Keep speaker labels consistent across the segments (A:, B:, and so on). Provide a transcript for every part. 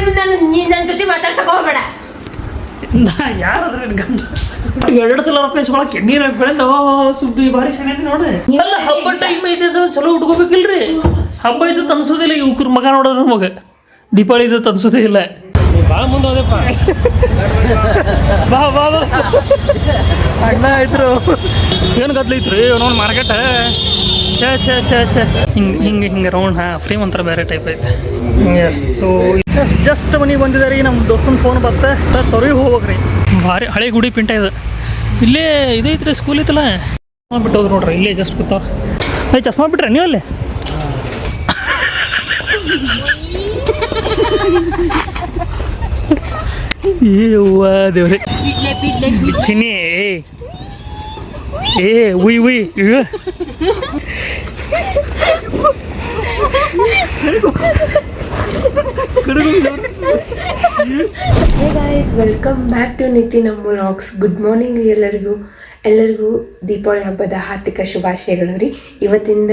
A: ನನ್ನ ಜೊತೆ ಮಾತಾಡ್ಸಕ್ ಹೋಗ್ಬೇಡ.
B: ಯಾರಾದ್ರೆ ಗಂಡ 2 ಸಲ ರೊಕ್ಕ ಇಸ್ಕೊಳಕ್ಕೆ ನೀರು ಹಾಕ್ಬೇಡ ಸುದ್ದಿ ಭಾರಿ ಚೆನ್ನಾಗಿ ನೋಡ್ರಿ. ಎಲ್ಲ ಹಬ್ಬ ಟೈಮ್ ಐತೆ ಚಲೋ ಉಟ್ಕೋಬೇಕಿಲ್ರಿ. ಹಬ್ಬ ಐತೆ ತನ್ಸೋದಿಲ್ಲ ಇವ್ರ ಮಗ ನೋಡಿದ್ರ ಮಗ ದೀಪಾವಳಿ ಇದು ತನ್ಸೋದೇ ಇಲ್ಲ. ಭಾಳ ಮುಂದೆ ಹೋದೆಪ್ಪ. ಬಾ ಬಾ ಬಾ ಅಣ್ಣ ಆಯ್ತು. ಏನು ಗದ್ಲೈತ್ರಿ ನೋಡ್ ಮಾರ್ಕೆಟ್. ಛೇ ಹಿಂಗೆ ರೌಂಡ್ ಫ್ರೇಮ್ ಒಂಥರ ಬೇರೆ ಟೈಪ್ ಐತೆ. ಎಸ್. ಸೊ ಜಸ್ಟ್ ಮನೆಗೆ ಬಂದಿದ್ದಾರೆ ರೀ. ನಮ್ಮ ದೋಸ್ತನ ಫೋನ್ ಬರುತ್ತೆ ತೊರಿಗೆ ಹೋಗ್ಬೇಕ್ರಿ. ಭಾರಿ ಹಳೆ ಗುಡಿ ಪಿಂಟ ಇದು. ಇಲ್ಲೇ ಇದೈತ್ರಿ ಸ್ಕೂಲ್ ಐತಲ್ಲ ಬಿಟ್ಟು ಹೋಗಿ ನೋಡ್ರಿ. ಇಲ್ಲೇ ಜಸ್ಟ್ ಕೂತಾವ. ಚಸ್ಮಾ ಬಿಟ್ರೆ ನೀವು ಅಲ್ಲೇ ಏವ್ವ ದೇವ್ರಿ ಚಿನ್ನಿ ಉಯ್ ಉಯ್
A: hey guys, welcome back to Nitin vlogs. Good morning ರೀ ಎಲ್ಲರಿಗೂ ದೀಪಾವಳಿ ಹಬ್ಬದ ಹಾರ್ದಿಕ ಶುಭಾಶಯಗಳು ರೀ. ಇವತ್ತಿಂದ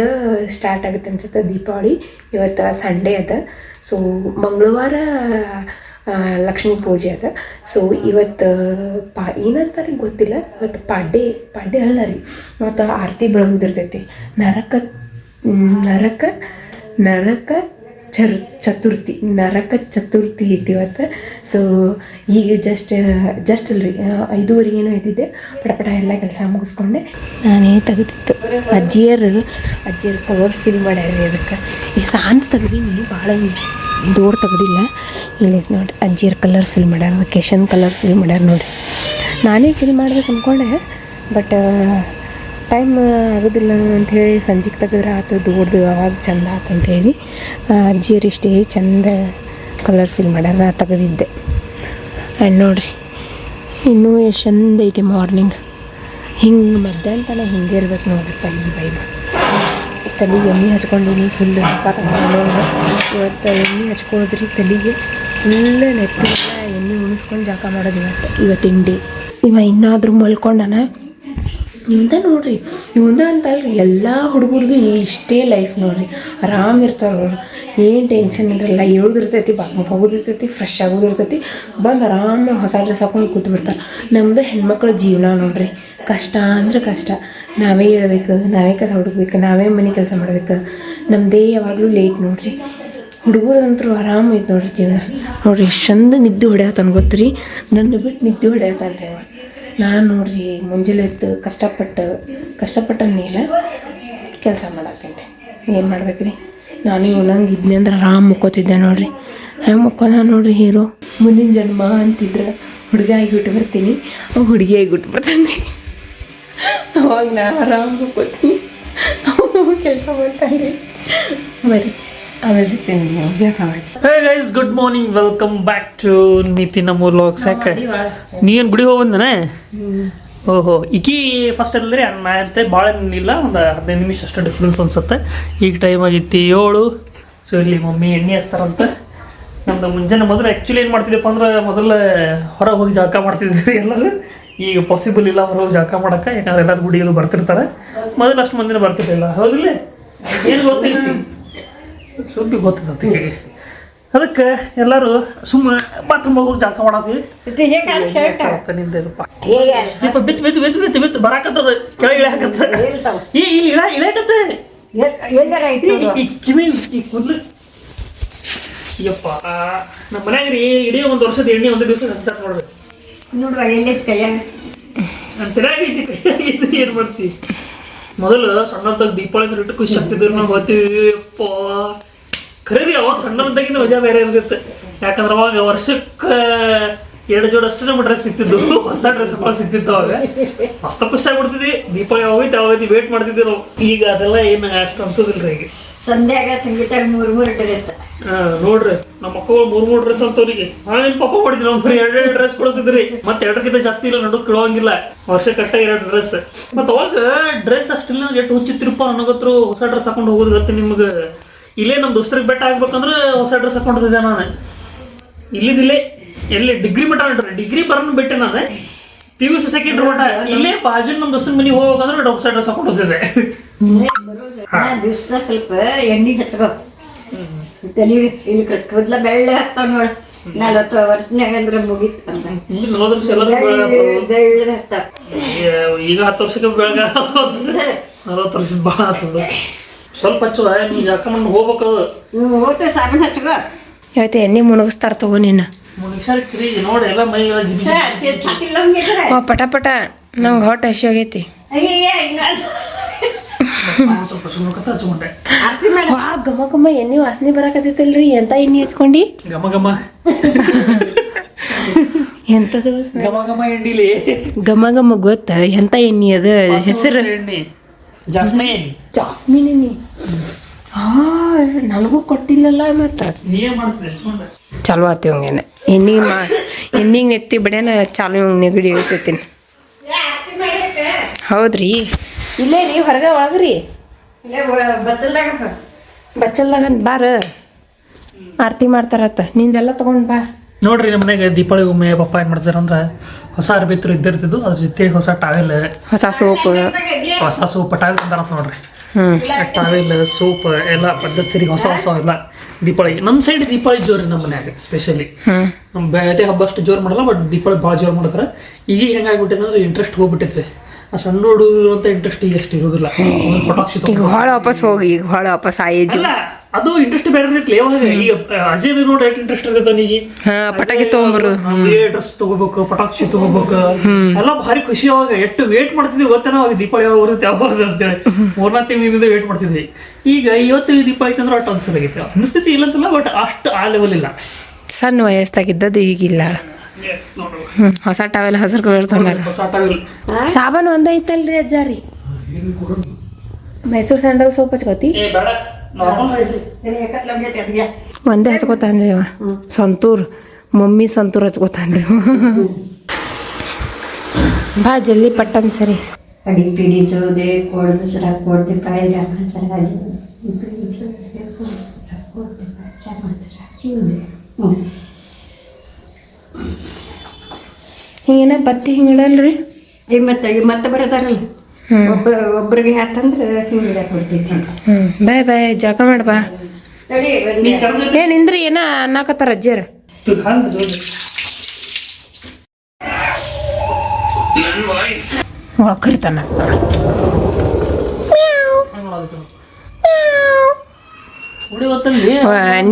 A: ಸ್ಟಾರ್ಟ್ ಆಗುತ್ತೆ ಅನ್ಸುತ್ತೆ ದೀಪಾವಳಿ. ಇವತ್ತು ಸಂಡೇ ಅದ. ಸೊ ಮಂಗಳವಾರ ಲಕ್ಷ್ಮೀ ಪೂಜೆ ಅದ. ಸೊ ಇವತ್ತು ಏನಂತಾರೆ ಗೊತ್ತಿಲ್ಲ. ಇವತ್ತು ಪಾಡ್ಡೆ ಅಲ್ಲ ರೀ. ಇವತ್ತು ಆರತಿ ಬೆಳಗುದಿರ್ತೈತಿ. ನರಕ ಚತುರ್ಥಿ ಐತಿ ಇವತ್ತು. ಸೊ ಈಗ ಜಸ್ಟ್ ಅಲ್ರಿ 5:30 ಏನೋ ಇದ್ದಿದ್ದೆ. ಪಟ ಎಲ್ಲ ಕೆಲಸ ಮುಗಿಸ್ಕೊಂಡೆ ನಾನೇ ತೆಗೆದಿತ್ತು. ಅಜ್ಜಿಯರು ಕವರ್ ಫಿಲ್ ಮಾಡ್ಯಾರ. ಅದಕ್ಕೆ ಈ ಸಾಂತ್ ತೆಗ್ದೀನಿ, ಭಾಳ ದೂರ ತೆಗ್ದಿಲ್ಲ. ಇಲ್ಲೈತೆ ನೋಡಿ, ಅಜ್ಜಿಯರ್ ಕಲರ್ ಫಿಲ್ ಮಾಡ್ಯಾರ, ವೆಕೇಶನ್ ಕಲರ್ ಫಿಲ್ ಮಾಡ್ಯಾರ ನೋಡಿ. ನಾನೇ ಫಿಲ್ ಮಾಡ್ಬೇಕು ಅಂದ್ಕೊಂಡೆ, ಬಟ್ ಟೈಮ್ ಆಗೋದಿಲ್ಲ ಅಂಥೇಳಿ ಸಂಜೆಗೆ ತೆಗೆದ್ರೆ ಆತು, ದೊಡ್ಡದು ಅವಾಗ ಚಂದ ಆತು ಅಂಥೇಳಿ ಅಜ್ಜಿಯರು ಇಷ್ಟೇ ಚಂದ ಕಲರ್ ಫಿಲ್ ಮಾಡ್ಯಾರ. ನಾ ತೆಗೆದಿದ್ದೆ. ಆ್ಯಂಡ್ ನೋಡಿರಿ ಇನ್ನೂ ಎಷ್ಟು ಚಂದ ಐತಿ ಮಾರ್ನಿಂಗ್. ಹಿಂಗೆ ಮಧ್ಯಾಹ್ನ ತನಕ ಹಿಂಗೆ ಇರ್ಬೇಕು ನೋಡ್ರಿಪ್ಪ ಈ ವೈಬ್. ತಲೆಗೆ ಎಣ್ಣೆ ಹಚ್ಕೊಂಡಿನಿ ಫುಲ್. ಇವತ್ತು ಎಣ್ಣೆ ಹಚ್ಕೊಳ್ಳೋದ್ರಿ ತಲೆಗೆ ಫುಲ್ ನೆತ್ತಿಗೆಲ್ಲ ಎಣ್ಣೆ ಉಣಿಸ್ಕೊಂಡು ಜಾಕ ಮಾಡೋದು ಇವತ್ತಿನ ಡೇ. ಇನ್ನಾದರೂ ಮಲ್ಕೊಂಡನ ಇವಂದ ನೋಡ್ರಿ. ಇವಂದ ಅಂತಲ್ರಿ, ಎಲ್ಲ ಹುಡುಗರದು ಇಷ್ಟೇ ಲೈಫ್ ನೋಡ್ರಿ. ಆರಾಮ್ ಇರ್ತಾರೆ ಅವ್ರು, ಏನು ಟೆನ್ಷನ್ ಇರಲ್ಲ. ಹೇಳೋದಿರ್ತೈತಿ, ಬಾತ್ರೂಮ್ಗೆ ಹೋಗೋದಿರ್ತೈತಿ, ಫ್ರೆಶ್ ಆಗೋದಿರ್ತೈತಿ, ಬಂದು ಆರಾಮ ಹೊಸ ಡ್ರೆಸ್ ಹಾಕೊಂಡು ಕೂತು ಬಿಡ್ತಾರೆ. ನಮ್ಮದು ಹೆಣ್ಮಕ್ಳ ಜೀವನ ನೋಡ್ರಿ. ಕಷ್ಟ ಅಂದರೆ ಕಷ್ಟ. ನಾವೇ ಹೇಳ್ಬೇಕು, ನಾವೇ ಕಸ ಹುಡುಕ್ಬೇಕು, ನಾವೇ ಮನೆ ಕೆಲಸ ಮಾಡ್ಬೇಕು. ನಮ್ಮದೇ ಯಾವಾಗಲೂ ಲೇಟ್ ನೋಡ್ರಿ. ಹುಡುಗರದಂತರೂ ಆರಾಮೈತೆ ನೋಡ್ರಿ ಜೀವನ. ನೋಡ್ರಿ ಎಷ್ಟು ಚಂದ ನಿದ್ದೆ ಹೊಡ್ಯಾತಾನೆ ಗೊತ್ತು ರೀ. ನನ್ನ ಬಿಟ್ಟು ನಿದ್ದೆ ಹೊಡ್ಯಾತಾನೆ ರೀ ಅವ. ನಾನು ನೋಡ್ರಿ ಮುಂಜಾನೆ ಎದ್ದು ಕಷ್ಟಪಟ್ಟ ಮೇಲೆ ಕೆಲಸ ಮಾಡತ್ತೇನೆ ರೀ. ಏನು ಮಾಡ್ಬೇಕು ರೀ. ನಾನು ಇವನಂಗೆ ಇದ್ನಿ ಅಂದ್ರೆ ಆರಾಮ್ ಮುಕ್ಕೋತಿದ್ದೆ ನೋಡ್ರಿ. ಹೆಂಗೆ ಮುಕ್ಕೋದ ನೋಡ್ರಿ ಹೀರೋ. ಮುಂದಿನ ಜನ್ಮ ಅಂತಿದ್ರೆ ಹುಡುಗ ಆಗಿಬಿಟ್ಟು ಬರ್ತೀನಿ, ಅವ ಹುಡುಗಿ ಆಗಿಬಿಟ್ಟು ಬರ್ತಾನೆ ರೀ. ಅವಾಗ ನಾ ಆರಾಮ್ ಮುಕ್ಕೋತೀನಿ, ಅವಾಗ ಕೆಲಸ ಮಾಡ್ತಾನೆ ರೀ. ಬರೀ ಆಮೇಲೆ ಸಿಗ್ತೀನಿ ನೀವು ಜಾಕ ಮಾಡಿ.
B: Hey guys, good morning, welcome back to Nitin vlogs. ಯಾಕೆ ನೀನು ಗುಡಿ ಹೋಗ್ಬಂದನೆ? ಓಹೋ, ಈಕಿ ಫಸ್ಟ್ ಅಲ್ಲರಿ ನಾ ಅಂತ ಭಾಳ ಏನಿಲ್ಲ, ಒಂದು 15 ನಿಮಿಷ ಅಷ್ಟು ಡಿಫ್ರೆನ್ಸ್ ಅನ್ಸುತ್ತೆ. ಈಗ ಟೈಮ್ ಆಗಿತ್ತು 7. ಸೊ ಇಲ್ಲಿ ಮಮ್ಮಿ ಎಣ್ಣೆ ಹಚ್ತಾರಂತೆ. ನಮ್ದು ಮುಂಜಾನೆ ಮೊದಲು ಆ್ಯಕ್ಚುಲಿ ಏನು ಮಾಡ್ತಿದ್ದೆಪ್ಪ ಅಂದ್ರೆ ಮೊದಲು ಹೊರಗೆ ಹೋಗಿ ಜಾಕ ಮಾಡ್ತಿದ್ವಿ ಎಲ್ಲರೂ. ಈಗ ಪಾಸಿಬಲ್ ಇಲ್ಲ ಹೊರಗೆ ಹೋಗಿ ಜಾಕ ಮಾಡೋಕ್ಕೆ, ಯಾಕಂದ್ರೆ ಎಲ್ಲರೂ ಗುಡಿಯಲ್ಲೂ ಬರ್ತಿರ್ತಾರೆ. ಮೊದಲು ಅಷ್ಟು ಮಂದಿನ ಬರ್ತಿರ್ಲಿಲ್ಲ. ಹೌದಿಲ್ಲ? ಏನು ಗೊತ್ತೈತಿ ಸುದ್ದಿ ಗೊತ್ತೈತಿ. ಅದಕ್ಕೆ ಎಲ್ಲರೂ ಸುಮ್ಮನೆ ಬಾತ್ರೂಮ್ ಹೋಗಿ ಜಾಕ ಮಾಡತ್ತೀವಿ. ಬಿತ್ತು ಬರಾಕತ್ತದ, ಕೆಳಗೆ ಇಳಿಯಾಕತ್ತ. ಇಲ್ಲಿ ಇಳಿಯಾಕತ್ತೆ ಕಿವಿ ಕುದ್ಲು. ಯಪ್ಪ, ನಮ್ಮ ಮನ್ಯಾಗ ರೀ ಇಡೀ 1 ವರ್ಷದ ಎಣ್ಣೆ ಒಂದೇ ದಿವಸ ಹಚ್ತಾರೆ ನೋಡ್ರಿ.
A: ನೋಡ್ರ ಎಲ್ಲೈತಿ ಕೈಯ
B: ನಾನು ಚೆನ್ನಾಗೈತಿ ಕೈಯಾಗೈತಿ. ಏನು ಮಾಡ್ತೀವಿ? ಮೊದಲು ಸಣ್ಣದಾಗ ದೀಪಾವಳಿ ಇಟ್ಟು ಖುಷಿ ಆಗ್ತಿದ್ರು ನಾವು. ಗೊತ್ತೀವಿ ಅಪ್ಪ ಖರೀ ರೀ. ಅವಾಗ ಸಣ್ಣದಾಗಿನ ಮಜಾ ಬೇರೆ ಇರ್ತಿತ್ತು. ಯಾಕಂದ್ರೆ ಅವಾಗ ವರ್ಷಕ್ಕೆ 2 ಜೋಡಿ ಅಷ್ಟೇ ನಮ್ಮ ಡ್ರೆಸ್ ಸಿಗ್ತಿದ್ದು, ಹೊಸ ಡ್ರೆಸ್ ಸಿಗ್ತಿತ್ತು. ಅವಾಗ ಮಸ್ತ ಖುಷಿ ಆಗ್ಬಿಡ್ತಿದ್ವಿ. ದೀಪಾವಳಿ ಯಾವಾಗೈತಿ ವೇಟ್ ಮಾಡ್ತಿದ್ವಿ ನಾವು. ಈಗ ಅದೆಲ್ಲ ಏನು ಅಷ್ಟು ಅನ್ಸೋದಿಲ್ಲ ರೀ. ಈಗ
A: ಸಂಧ್ಯಾಗ ಸಂಗೀತ 3 ಡ್ರೆಸ್
B: ನೋಡ್ರಿ, ನಮ್ಮ ಮಕ್ಕಳು 3 ಡ್ರೆಸ್ ಅಂತವ್ರಿಗೆ. ನಿಮ್ಮ ಪಪ್ಪ ಮಾಡಿದ್ರಿ ನಾವು ಬರೀ 2 ಡ್ರೆಸ್ ಕೊಡಿಸಿದ್ರಿ. ಮತ್ತೆ 2ಕ್ಕಿಂತ ಜಾಸ್ತಿ ಇಲ್ಲ, ನಡುಕ್ ಕೇಳೋಂಗಿಲ್ಲ. ವರ್ಷ ಕಟ್ಟ 2 ಡ್ರೆಸ್. ಮತ್ತೆ ಅವಾಗ ಡ್ರೆಸ್ ಅಷ್ಟಿಲ್ಲ, ಎಷ್ಟು ಹುಚ್ಚಿತ್ರಿಪ್ಪ ಅನ್ನೋಗತ್ರು. ಹೊಸ ಡ್ರೆಸ್ ಹಾಕೊಂಡು ಹೋಗೋದು ಗೊತ್ತೆ ನಿಮ್ಗೆ. ಇಲ್ಲೇ ನಮ್ಮ ದೋಸ್ತರಿಗೆ ಬೆಟ್ಟ ಆಗ್ಬೇಕಂದ್ರೆ ಹೊಸ ಡ್ರೆಸ್ ಹಾಕೊಂಡಿದ್ದೆ ನಾನು. ಇಲ್ಲಿದ್ದಿಲ್ಲೇ ಎಲ್ಲಿ ಡಿಗ್ರಿ ಮಟ್ಟ ನೋಡ್ರಿ, ಡಿಗ್ರಿ ಬರೋಣ ಬಿಟ್ಟೆ ನಾನು. PUC ಸೆಕೆಂಡ್ ಮಟ್ಟ ಇಲ್ಲೇ ಬಾಜು ನಮ್ಮ ದೋಸ್ತನ ಮನೆಗೆ ಹೋಗ್ಬೇಕಂದ್ರೆ ಹೊಸ ಡ್ರೆಸ್ ಹಾಕೊಂಡು ಹೋಗ್ತಿದ್ದೆ.
A: ದಿವಸ ಸ್ವಲ್ಪ ಎಣ್ಣೆ ಹಚ್ಕೋ ತಲೆ ಇಲ್ಲಿ ಕೂದಲ ಬೆಳ್ಳೆ ಹಾಕ್ತಾವ ನೋಡು.
C: 40 ವರ್ಷನ್ಯಾಗ ಅಂದ್ರೆ ಮುಗೀತು
B: ಮುಂದಿನ 40 ವರ್ಷ ಎಲ್ಲ ಈಗ 10 ವರ್ಷಕ್ಕೆ ಬೆಳಗ್ಗೆ 40 ವರ್ಷದ ಭಾಳ ಆಗ್ತದೆ ಸ್ವಲ್ಪ ಹಚ್ಚುವ ನೀ ಯಾಕಂದ್ರೆ ಹೋಗ್ಬೇಕು
C: ಹೋಗ್ತೇವೆ ಸಾಬೂನು ಹಚ್ಕೋ
A: ಇವತ್ತು ಎಣ್ಣೆ ಮುಣಗಿಸ್ತಾರ ತಗೋ ನೀನು
B: ಮನುಷ್ಯರ ಕಿರಿ ನೋಡಿ ಎಲ್ಲ ಮೈ ಎಲ್ಲ ಜಿಬಿ
C: ಛಾತಿ ಲಂಗಿದ್ರೆ
A: ಪಟ ಪಟ ನಂಗೆ ಹೊಟ್ಟೆ ಹಸಿ ಹೋಗೈತಿ
B: ಸ್ವಲ್ಪ ಸುಮ್ಮನೆ ಹಚ್ಕೊಂಡೆ
C: ಆರ್ತಿ ಮಾಡಿ
A: ವಾ ಘಮ ಘಮ ಎಣ್ಣೆ ವಾಸನೆ ಬರಾಕತ್ತೈತಲ್ರಿ ಎಂತ ಎಣ್ಣೆ ಹಚ್ಕೊಂಡಿ
B: ಗಮ ಗಮ
A: ಎಂತದು
B: ಗಮ ಗಮ ಎಣ್ಣಿಲಿ
A: ಘಮ ಘಮ ಗೊತ್ತ ಎಂತ ಎಣ್ಣೆ ಅದ ಹೆಸರು
B: ಎಣ್ಣೆ ಜಾಸ್ಮಿನ್
A: ಜಾಸ್ಮಿನ್ ಎಣ್ಣೆ ನನಗೂ ಕೊಟ್ಟಿಲ್ಲಲ್ಲ ಮತ್ತ
B: ನೀ ಏನ್ ಮಾಡ್ತೀರಿ ಹಚ್ಕೊಂಡೆ
A: ಚಾಲು ಆತಿ ಹಂಗೇನೆ ಎಣ್ಣಿಗೆ ನೆತ್ತಿ ಬಿಡೇನ ಚಾಲು ಹಂಗೆ ನೆಗಡಿ ಇರ್ತೈತೀನಿ ಹೌದ್ರಿ ಇಲ್ಲೇ ರೀ ಹೊರಗೆ ಒಳಗ್ರಿ
C: ಬಚ್ಚಲ್ದಾಗ
A: ಬಚ್ಚಲ್ದಾಗ ಬಾರ ಆರತಿ ಮಾಡ್ತಾರತ್ತ ನಿಂದೆಲ್ಲ ತಗೊಂಡ್ ಬಾ
B: ನೋಡ್ರಿ ನಮ್ಮ ಮನೆಗೆ ದೀಪಾವಳಿ ಒಮ್ಮೆ ಪಪ್ಪ ಏನು ಮಾಡ್ತಾರೆ ಅಂದ್ರೆ ಹೊಸ ಅರ್ಬಿತ್ರು ಇದ್ದಿರ್ತಿದ್ದು ಅದ್ರ ಜೊತೆ ಹೊಸ ಟಾವೆಲ್
A: ಹೊಸ ಸೋಪ್
B: ಹೊಸ ಸೋಪ್ ಟಾವೆಲ್ ತಂದಾರಂತ ನೋಡ್ರಿ
A: ಹ್ಞೂ
B: ಟಾವೆಲ್ ಸೋಪ್ ಎಲ್ಲ ಪದ್ಧತಿ ಸರಿ ಹೊಸ ಹೊಸ ಎಲ್ಲ ದೀಪಾವಳಿ ನಮ್ಮ ಸೈಡ್ ದೀಪಾವಳಿ ಜೋರಿ ನಮ್ಮ ಮನ್ಯಾಗ ಸ್ಪೆಷಲಿ ನಮ್ಮ ಬೇರೆ ಹಬ್ಬ ಅಷ್ಟು ಜೋರು ಮಾಡಲ್ಲ ಬಟ್ ದೀಪಾವಳಿ ಭಾಳ ಜೋರು ಮಾಡ್ತಾರೆ ಈಗ ಹೆಂಗಾಗ್ಬಿಟ್ಟಿದೆ ಅಂದ್ರೆ ಇಂಟ್ರೆಸ್ಟ್ ಹೋಗ್ಬಿಟ್ಟೈತೆ ಆ ಸಣ್ಣ ಹುಡುಗರು ಅಂತ ಇಂಟ್ರೆಸ್ಟ್ ಈಗ ಅಷ್ಟು ಇರೋದಿಲ್ಲ ಪಟಾಕ್ಷಿ
A: ಈಗ ಹೊಳ ವಾಪಸ್ ಹೋಗಿ ಈಗ ಹೊಳ ವಾಪಸ್ ಆ ಏಜ್
B: ಅಲ್ಲ ಅದು ಇಂಟ್ರೆಸ್ಟ್ ಬೇರೆ ಇರ್ತೈತಿ ಯಾವಾಗ ಈಗ ಅಜಯ್ ನೋಡಿ ಎಷ್ಟು ಇಂಟ್ರೆಸ್ಟ್ ಇರ್ತೈತೆ ಅವನಿಗೆ
A: ಪಟಾಕಿ ತೊಗೊಂಬರು
B: ಡ್ರೆಸ್ ತಗೋಬೇಕು ಪಟಾಕ್ಷಿ ತಗೋಬೇಕು ಎಲ್ಲ ಭಾರಿ ಖುಷಿ ಅವಾಗ ಎಷ್ಟು ವೇಟ್ ಮಾಡ್ತಿದ್ವಿ ಗೊತ್ತೇನೋ ಅವಾಗ ದೀಪಾವಳಿ ಯಾವಾಗ ಬರುತ್ತೆ ಯಾವಾಗ ಬರುತ್ತೆ ಅಂತೇಳಿ 4 ತಿಂಗಳಿಂದ ವೇಟ್ ಮಾಡ್ತಿದ್ವಿ ಈಗ ಇವತ್ತು ದೀಪಾವಳಿ ತಂದ್ರೆ ಅಷ್ಟು ಅನ್ಸಲಾಗಿತ್ತು ಅನಿಸ್ತೈತಿ ಇಲ್ಲಂತಲ್ಲ ಬಟ್ ಅಷ್ಟು ಆ ಲೆವೆಲ್ ಇಲ್ಲ
A: ಸಣ್ಣ ವಯಸ್ಸಾಗಿದ್ದದ್ದು ಈಗಿಲ್ಲ ಹೊಸ ಟಾವೆಲ್ ಹಸಿರು ಕಲರ್ ತಂದಾರ
B: ಹೊಸ ಟಾವೆಲ್
A: ಸಾಬಾನು ಒಂದ ಐತಲ್ರಿ ಅಜ್ಜಾರಿ ಮೈಸೂರು ಸ್ಯಾಂಡಲ್ ಸೋಪ್ ಹಚ್ಕೋತಿ
B: ಏ ಬೇಡ ನಾರ್ಮಲ್ ಇರ್ಲಿ
A: ಒಂದೇ ಹಚ್ಕೋತಾನ್ರಿ ಅವ ಸಂತೂರ್ ಮಮ್ಮಿ ಸಂತೂರ್ ಹಚ್ಕೋತಾನ್ರಿ ಬಾ ಜಲ್ದಿ ಪಟ್ಟನ್ ಸರಿ
C: ಕಡಿ ಪಿಡಿ ಚೋದೆ ಕೋಡ್ ದಸರಾ ಕೋಡ್ ದೀಪಾವಳಿ ರಾಮ ಚರಾಗಿ ಪಿಡಿ ಚೋದೆ ಕೋಡ್ ದೀಪಾವಳಿ ರಾಮ ಚರಾಗಿ
A: ಹಿಂಗೇನ ಬತ್ತಿ ಹಿಂಗಿಡಲ್ರಿ
C: ಈಗ ಮತ್ತೆ ಬರತಾರಲ್ಲ ಒಬ್ರಿಗೆ ಹಾತಂದ್ರೆ ಹಿಂಗೆ ಇಡಕ್ಕೆ ಬರ್ತೈತಿ
A: ಬಾಯ್ ಬಾಯ್ ಜಳಕ ಮಾಡ್ ಬಾ
C: ನಡಿ
A: ಏ ನಿಂದ್ರಿ ಏನ ಅನ್ನಕತ್ತಾರ ಅಜ್ಜಿಯರ ಒಳಗ್ ಕರಿತಾನ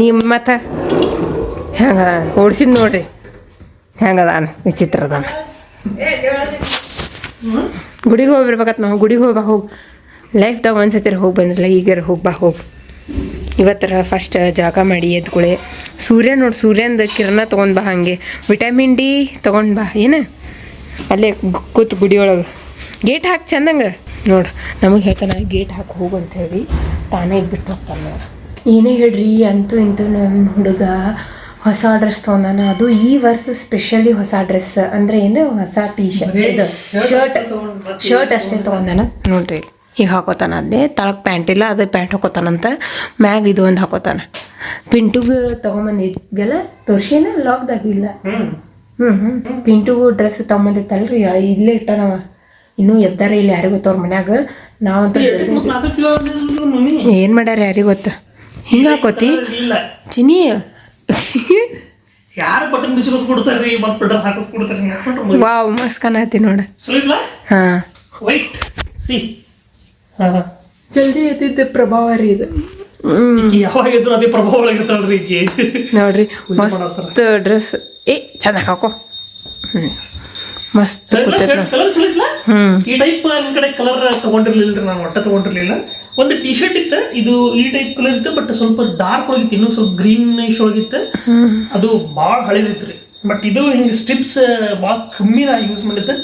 A: ನಿಮ್ಮ ಮತ್ತ ಹೆಂಗ ಓಡಿಸಿದ್ ನೋಡ್ರಿ ಹೆಂಗದಾನ ವಿಚಿತ್ರ ಅದಾನ ಗುಡಿಗೆ ಹೋಗ್ಬಿರ್ಬೇಕತ್ ನಾವು ಗುಡಿಗೆ ಹೋಗಿ ಬಾ ಹೋಗಿ ಲೈಫ್ದಾಗ ಒಂದ್ಸತಿ ಹೋಗಿ ಬಂದ್ರಲ್ಲ ಈಗಾರ ಹೋಗಿ ಬಾ ಹೋಗಿ ಇವತ್ತರ ಫಸ್ಟ್ ಜಳಕ ಮಾಡಿ ಎದ್ಕೊಳ್ಳೆ ಸೂರ್ಯ ನೋಡಿ ಸೂರ್ಯಂದ ಕಿರಣ ತೊಗೊಂಡು ಬಾ ಹಾಗೆ ವಿಟಮಿನ್ ಡಿ ತೊಗೊಂಡು ಬಾ ಏನು ಅಲ್ಲೇ ಕೂತು ಗುಡಿ ಒಳಗೆ ಗೇಟ್ ಹಾಕಿ ಚಂದಂಗೆ ನೋಡು ನಮಗೆ ಹೇಳ್ತಾನೆ ಗೇಟ್ ಹಾಕಿ ಹೋಗು ಅಂತ ಹೇಳಿ ತಾನೇ ಬಿಟ್ಟು ಹೋಗ್ತಾನೆ ನೋಡು ಏನೇ ಹೇಳ್ರಿ ಅಂತೂ ಇಂತೂ ನಮ್ಮ ಹುಡುಗ ಹೊಸ ಡ್ರೆಸ್ ತೊಗೊಂಡಾನ ಅದು ಈ ವರ್ಷ ಸ್ಪೆಷಲಿ ಹೊಸ ಡ್ರೆಸ್ ಅಂದರೆ ಏನು ಹೊಸ ಟೀ ಶರ್ಟ್ ಇದು ಶರ್ಟ್ ಅಷ್ಟೇ ತೊಗೊಂಡಾನ ನೋಡ್ರಿ ಈಗ ಹಾಕೋತಾನ ಅದೇ ತಳಕ್ಕೆ ಪ್ಯಾಂಟ್ ಇಲ್ಲ ಅದೇ ಪ್ಯಾಂಟ್ ಹಾಕೋತಾನಂತ ಮ್ಯಾಗ ಇದು ಒಂದು ಹಾಕೋತಾನ ಪಿಂಟುಗೆ ತೊಗೊಂಬಂದಿದ್ವಲ್ಲ ತೋರ್ಸಿನ ಲಾಕ್ದಾಗಿಲ್ಲ ಪಿಂಟುಗೂ ಡ್ರೆಸ್ ತೊಗೊಂಬಂದಿತ್ತಲ್ರಿ ಇಲ್ಲೇ ಇಟ್ಟಾನವ ಇನ್ನೂ ಎದ್ದಾರ ಇಲ್ಲಿ ಯಾರಿಗೂ ಗೊತ್ತವ್ರ ಮನ್ಯಾಗ ನಾವಂತೂ ಏನು ಮಾಡ್ಯಾರ ಯಾರಿಗೂ ಗೊತ್ತ ಹಿಂಗೆ ಹಾಕೋತಿ ಚಿನಿ
B: ಯಾರು ಬಟನ್ ಬಿಚ್ಕೋದ್ ಕೊಡ್ತಾರ್ರಿ ಮತ್ತೆ ಬಟನ್ ಹಾಕೋದ್ ಕೊಡ್ತಾರ್ರಿ
A: ವಾವ್ ಮಸ್ತ್ ಕಾಣತಿ ನೋಡ ಹಾಂ
B: ವೈಟ್ ಸಿ
A: ಜಲ್ದಿ ಎತ್ತಿದ್ದ ಪ್ರಭಾವ ರೀ ಇದು
B: ಯಾವಾಗ ಇದ್ರು ಅದೇ ಪ್ರಭಾವ ಒಳಗಿರ್ತಾಳ್ರಿ ಈಕಿ
A: ನೋಡ್ರಿ ಮಸ್ತ್ ಡ್ರೆಸ್ ಏ ಚೆನ್ನಾಗಿ ಹಾಕೋ ಮಸ್ತ್
B: ಕಲರ್ ಚಲೋ ಇತ್ಲ ಈ ಟೈಪ್ ನನ್ನ ಕಡೆ ಕಲರ್ ತಗೊಂಡಿರ್ಲಿಲ್ಲ ನಾನು ಒಟ್ಟ ತಗೊಂಡಿರ್ಲಿಲ್ಲ ಒಂದು ಟಿ ಶರ್ಟ್ ಇತ್ತು ಇದು ಈ ಟೈಪ್ ಕಲರ್ ಇತ್ತು ಬಟ್ ಸ್ವಲ್ಪ ಡಾರ್ಕ್ ಒಳಗಿತ್ತು ಇನ್ನೂ ಸ್ವಲ್ಪ ಗ್ರೀನಿಶ್ ಒಳಗಿತ್ತು ಅದು ಭಾಳ ಹಳಿದಿತ್ತು ರೀ ಬಟ್ ಇದು ಹಿಂಗೆ ಸ್ಟ್ರಿಪ್ಸ್ ಭಾಳ ಕಮ್ಮಿ ನಾ ಯೂಸ್ ಮಾಡಿದ್ದೆ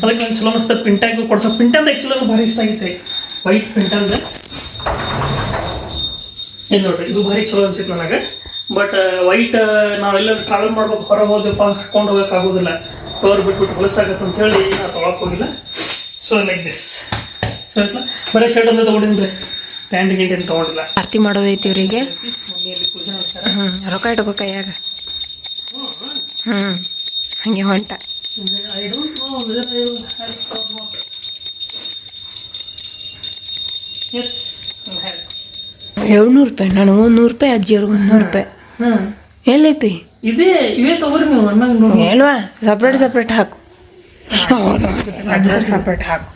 B: ಅದಕ್ಕೆ ನಂಗೆ ಚಲೋ ಅನಿಸ್ತು ಪಿಂಟ್ಯಾಗ ಕೊಡ್ಸೋ ಪಿಂಟಂದ ಆ್ಯಕ್ಚುಲಿ ನಂಗೆ ಭಾರಿ ಇಷ್ಟ ಆಗಿತ್ತು ರೀ ವೈಟ್ ಪಿಂಟಂದ ಏನು ನೋಡ್ರಿ ಇದು ಭಾರಿ ಚಲೋ ಅನ್ಸಿತ್ತು ನನಗೆ ಬಟ್ ವೈಟ್ ನಾವೆಲ್ಲ ಟ್ರಾವೆಲ್ ಮಾಡ್ಬೇಕು ಹೊರಗೆ ಹೋದಪ್ಪ ಹಾಕೊಂಡು ಹೋಗಕ್ಕೆ ಆಗೋದಿಲ್ಲ ಕವರ್ ಬಿಟ್ಬಿಟ್ಟು ಹೊಲಸಾಗತ್ತೆ ಅಂತ ಹೇಳಿ ನಾ ತೊಗೊಳಕ್ಕೆ ಹೋಗಿಲ್ಲ ಸೊ ಲೈಕ್ ದಿಸ್ ಸೊ ಆಯ್ತಲ್ಲ ಬರೀ ಶರ್ಟ್ ಅಂತ ತೊಗೊಂಡಿನಿ ಪ್ಯಾಂಟ್ ಗಿಂಟ್ ಏನು ತೊಗೊಂಡಿಲ್ಲ
A: ಆರತಿ ಮಾಡೋದೈತಿ ಇವರಿಗೆ
B: ಮನೆಯಲ್ಲಿ ಪೂಜೆ ಮಾಡ್ತಾರೆ
A: ರೊಕ್ಕ ಇಟ್ಕೋ ಕೈಯಾಗ ಹಂಗೆ ಹೊಂಟ
B: I don't know whether I will have or not as I have
A: $700 ನನಗೆ $100 ಅಜ್ಜಿಯವ್ರಿಗೆ $100 ಎಲ್ಲೈತಿ
B: ಇವೇ ತಗೋರಿ ನೀವು ನಮ್ಮಾಗ ನೋಡಿ
A: ಹೇಳ್ವಾ ಸಪ್ರೇಟ್ ಹಾಕು ಸಪ್ರೇಟ್ ಹಾಕು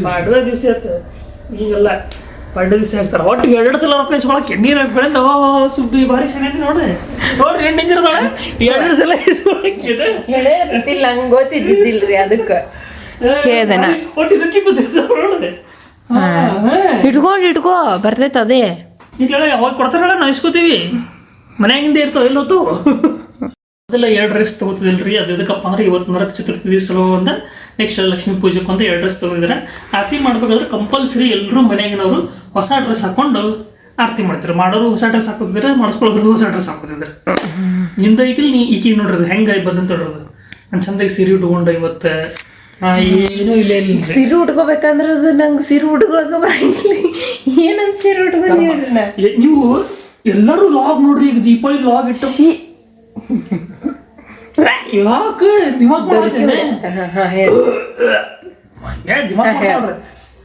B: ಪಾಡ್ವೆ ದಿವಸ ಆಯ್ತು ಈಗೆಲ್ಲ ಪಾಡ್ವೆ ದಿವಸ ಆಗ್ತಾರೆ ಒಟ್ಟು 2 ಸಲ ರೊಕ್ಕ ಇಸ್ಕೊಳಕ್ಕೆ ನೀರು ಹಾಕ್ಬೇಡ ಸುಬ್ಬಿ ಭಾರಿ ಚೆನ್ನಾಗಿ ನೋಡ್ರಿ ಏನು ಡೇಂಜರ್ ಅದಾಳ 2 ಸಲ ಇಸ್ಕೊಳಕ್ಕಿದೆ
A: ಗೊತ್ತಿಲ್ಲ ನಂಗೆ ಗೊತ್ತಿದ್ದಿಲ್ರಿ ಅದಕ್ಕೆ ಕೇಳ್ದನ
B: ಒಟ್ಟು ಇದಕ್ಕೆ 25 ಸಾವಿರ ನೋಡಿದೆ
A: ಇಟ್ಕೋ ಬರ್ತೈತೆ ಅದೇ
B: ಈಗ ಯಾವಾಗ ಕೊಡ್ತಾರಲ್ಲ ನಾವು ಇಸ್ಕೋತೀವಿ ಮನ್ಯಾಗಿಂದ ಇರ್ತಾವ ಎಲ್ಲೋತು ಅದೆಲ್ಲ 2 ಡ್ರೆಸ್ ತೊಗೋತಿದಿಲ್ರಿ ಅದು ಎದಕ್ಕಪ್ಪ ಅಂದ್ರೆ ಇವತ್ತು ನರಕ ಚತುರ್ಥಿ ದಿವಸ ಒಂದು ನೆಕ್ಸ್ಟ್ ಲಕ್ಷ್ಮೀ ಪೂಜೆಗೆ ಅಂತ 2 ಡ್ರೆಸ್ ತೊಗೊಂಡಿದ್ದಾರೆ ಆರತಿ ಮಾಡ್ಬೇಕಾದ್ರೆ ಕಂಪಲ್ಸರಿ ಎಲ್ಲರೂ ಮನೆಯಾಗಿನವರು ಹೊಸ ಡ್ರೆಸ್ ಹಾಕೊಂಡು ಆರತಿ ಮಾಡ್ತಾರೆ ಮಾಡೋರು ಹೊಸ ಡ್ರೆಸ್ ಹಾಕೋತಿದ್ರೆ ಮಾಡಿಸ್ಕೊಳ್ಳೋರು ಹೊಸ ಡ್ರೆಸ್ ಹಾಕೋತಿದ್ದಾರೆ ನಿಂದ ಐತಿಲ್ ನೀ ಈಗೀಗ ನೋಡ್ರಿ ಹೆಂಗೆ ಬಂದಂತ ನೋಡ್ರಿ ನಾನು ಚಂದಾಗಿ ಸೀರೆ ಉಟ್ಕೊಂಡು ಇವತ್ತು ಏನೂ ಇಲ್ಲ
A: ಸೀರೆ ಉಟ್ಕೋಬೇಕಂದ್ರೆ ಅದು ನಂಗೆ ಸೀರೆ ಉಟ್ಕೊಳಕ ಬರಂಗಿಲ್ಲ ಏನಂತ ಸೀರೆ ಉಟ್ಕೊಂಡು
B: ನೀವು ಎಲ್ಲರೂ ಲಾಗ್ ನೋಡ್ರಿ ಈಗ ದೀಪಾವಳಿ ಲಾಗ್ ಇಟ್ಟು ಯಾಕೆ ದಿಮಾಕ್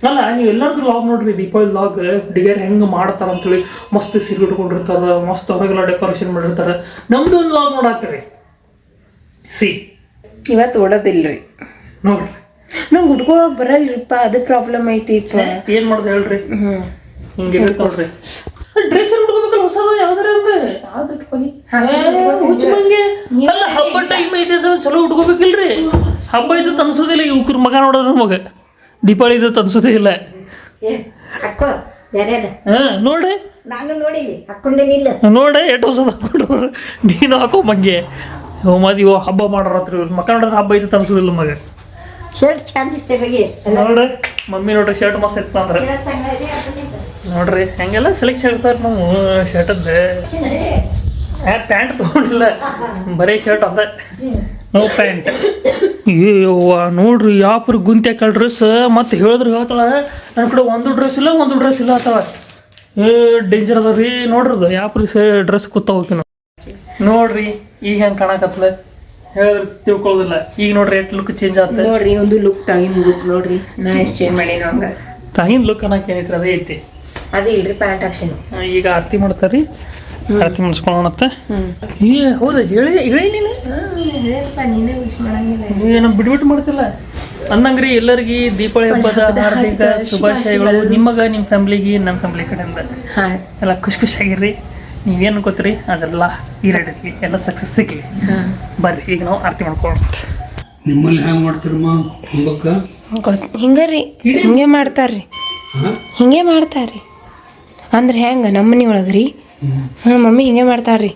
B: ಅಲ್ಲ ನೀವು ಎಲ್ಲರದ್ದು ಲಾಗ್ ನೋಡ್ರಿ ದೀಪಾವಳಿ ಲಾಗ್ ಹುಡುಗಿಯರು ಹೆಂಗೆ ಮಾಡ್ತಾರ ಅಂತೇಳಿ ಮಸ್ತ್ ಸೀರೆ ಉಟ್ಕೊಂಡಿರ್ತಾರ ಮಸ್ತ್ ಹೊರಗೆಲ್ಲ ಡೆಕೋರೇಷನ್ ಮಾಡಿರ್ತಾರ ನಮ್ದು ಒಂದು ಲಾಗ್ ನೋಡಾಕ್ತೀರಿ
A: ಇವತ್ತು ಓಡೋದಿಲ್ರಿ
B: ನೋಡ್ರಿ
A: ನಂಗೆ ಉಟ್ಕೊಳಕ್ ಬರಲ್ರಿಪ್ಪ ಅದು ಪ್ರಾಬ್ಲಮ್ ಐತಿ
B: ಏನ್ ಮಾಡ್ದೆ ಹೇಳ್ರಿ ಹಿಂಗೆ ನೋಡ್ರಿ ಡ್ರೆಸ್ ಉಟ್ಕೋಬೇಕಲ್ಲ ಹೊಸದು ಯಾವ್ದಾರ ಅಲ್ಲ ಹಬ್ಬ ಟೈಮ್ ಐತೆ ಚಲೋ ಉಟ್ಕೋಬೇಕಿಲ್ರಿ ಹಬ್ಬ ಐತೆ ಅನ್ಸೋದಿಲ್ಲ ಇವ್ರ ಮಗ ನೋಡಿದ್ರ ಮಗ ದೀಪಾವಳಿ ಐತೆ ಅನ್ಸೋದೇ ಇಲ್ಲ ನೋಡ್ರಿ
C: ನಾನು ನೋಡಿಲಿ ಹಾಕೊಂಡೇನಿಲ್ಲ
B: ನೋಡ್ರಿ ಎಷ್ಟು ಹೊಸದ ನೋಡ್ರಿ ನೀನು ಹಾಕೋ ಮಂಗೆ ಮದ್ ಇವ ಹಬ್ಬ ಮಾಡೋರತ್ರಿ ಇವ್ರ ಮಕ್ಕ ನೋಡಿದ್ರೆ ಹಬ್ಬ ಐತೆ ಅನ್ಸೋದಿಲ್ಲ ಮಗ
C: ಶರ್ಟ್ ಚಂದ ಇಷ್ಟೇ
B: ನೋಡ್ರಿ ಮಮ್ಮಿ ನೋಡ್ರಿ ಶರ್ಟ್ ಮಸ್ತ್ ಇತ್ತು ಅಂದ್ರೆ ನೋಡ್ರಿ ಹೆಂಗೆಲ್ಲ ಸೆಲೆಕ್ಷನ್ ಇರ್ತಾರೆ ನಾವು ಶರ್ಟದ್ದು ಪ್ಯಾಂಟ್ ತೊಗೊಂಡಿಲ್ಲ ಬರೀ ಶರ್ಟ್ ಅಂತ ನೋ ಪ್ಯಾಂಟ್ ಅಯ್ಯವ್ವ ನೋಡ್ರಿ ಯಾಪುರ ಗುಂತ್ಯಾಕಲ್ ಡ್ರೆಸ್ ಮತ್ತೆ ಹೇಳಿದ್ರು ಹೇಳ್ತಾಳ ನನ್ನ ಕಡೆ ಒಂದು ಡ್ರೆಸ್ ಇಲ್ಲ ಅಥವಾ ಡೇಂಜರ್ ಅದ ರೀ ನೋಡ್ರಿ ಅದು ಯಾಪುರ ಡ್ರೆಸ್ ಕೂತಾವಕಿನ ನೋಡ್ರಿ ಈಗ ಹೆಂಗೆ ಕಾಣಕತ್ಲ ಹೇಳಿದ್ರೆ ತಿಳ್ಕೊಳ್ಳೋದಿಲ್ಲ ಈಗ ನೋಡ್ರಿ ಎಷ್ಟು ಲುಕ್ ಚೇಂಜ್ ಆಗ್ತದೆ
A: ನೋಡ್ರಿ ಒಂದು ಲುಕ್ ತಾಗಿನ ಲುಕ್ ನೋಡ್ರಿ ನಾ ಎಷ್ಟು ಚೇಂಜ್ ಮಾಡೀನಿ ಹಂಗ
B: ತಾಗಿನ ಲುಕ್ ಅನ್ನಕ್ಕೆ ಏನೈತ್ರಿ ಅದೇ ಐತಿ
A: ಅದೇ ಇಲ್ರಿ ಪ್ಯಾಂಟ್ ಹಾಕ್ಸಿನಿ
B: ಈಗ ಆರತಿ ಮಾಡ್ತಾರ್ರಿ ಆರತಿ ಮಾಡಿಸ್ಕೊಳ್ಳೋಣತ್ತ ಹೌದಾ ಹೇಳಿ ನೀನು
A: ನೀನೇ ವಿಶ್ ಮಾಡಂಗಿಲ್ಲ
B: ಏನೋ ಬಿಟ್ಬಿಟ್ಟು ಮಾಡ್ತಿಲ್ಲ ಅಂದಂಗ್ರಿ ಎಲ್ಲರಿಗೆ ದೀಪಾವಳಿ ಹಬ್ಬದ ಹಾರ್ದಿಕ ಶುಭಾಶಯಗಳು ನಿಮಗೆ ನಿಮ್ಮ ಫ್ಯಾಮ್ಲಿಗೆ ನಮ್ಮ ಫ್ಯಾಮ್ಲಿ ಕಡೆಯಿಂದ ಎಲ್ಲ ಖುಷಿಯಾಗಿರ್ರಿ ನೀವೇನು ಅನ್ಕೋತೀರಿ ಅದೆಲ್ಲ ಈಡೇರಿಸಿ ಎಲ್ಲ ಸಕ್ಸಸ್ ಸಿಗ್ಲಿ ಬರ್ರಿ ಈಗ ನಾವು ಆರತಿ ಮಾಡ್ಕೊಳ್ಳೋಣ
D: ನಿಮ್ಮಲ್ಲಿ ಹೆಂಗೆ ಮಾಡ್ತೀರಮ್ಮ ಹಬ್ಬಕ್ಕೆ
A: ಹಿಂಗರಿ ಹಿಂಗೆ ಮಾಡ್ತಾರ್ರಿ ಹಿಂಗೆ ಮಾಡ್ತಾರ್ರಿ ಅಂದ್ರೆ ಹೆಂಗೆ ನಮ್ಮ ಮನೆ ಒಳಗ್ರಿ ಮಮ್ಮಿ ಹಿಂಗೆ ಮಾಡ್ತಾರ್ರಿ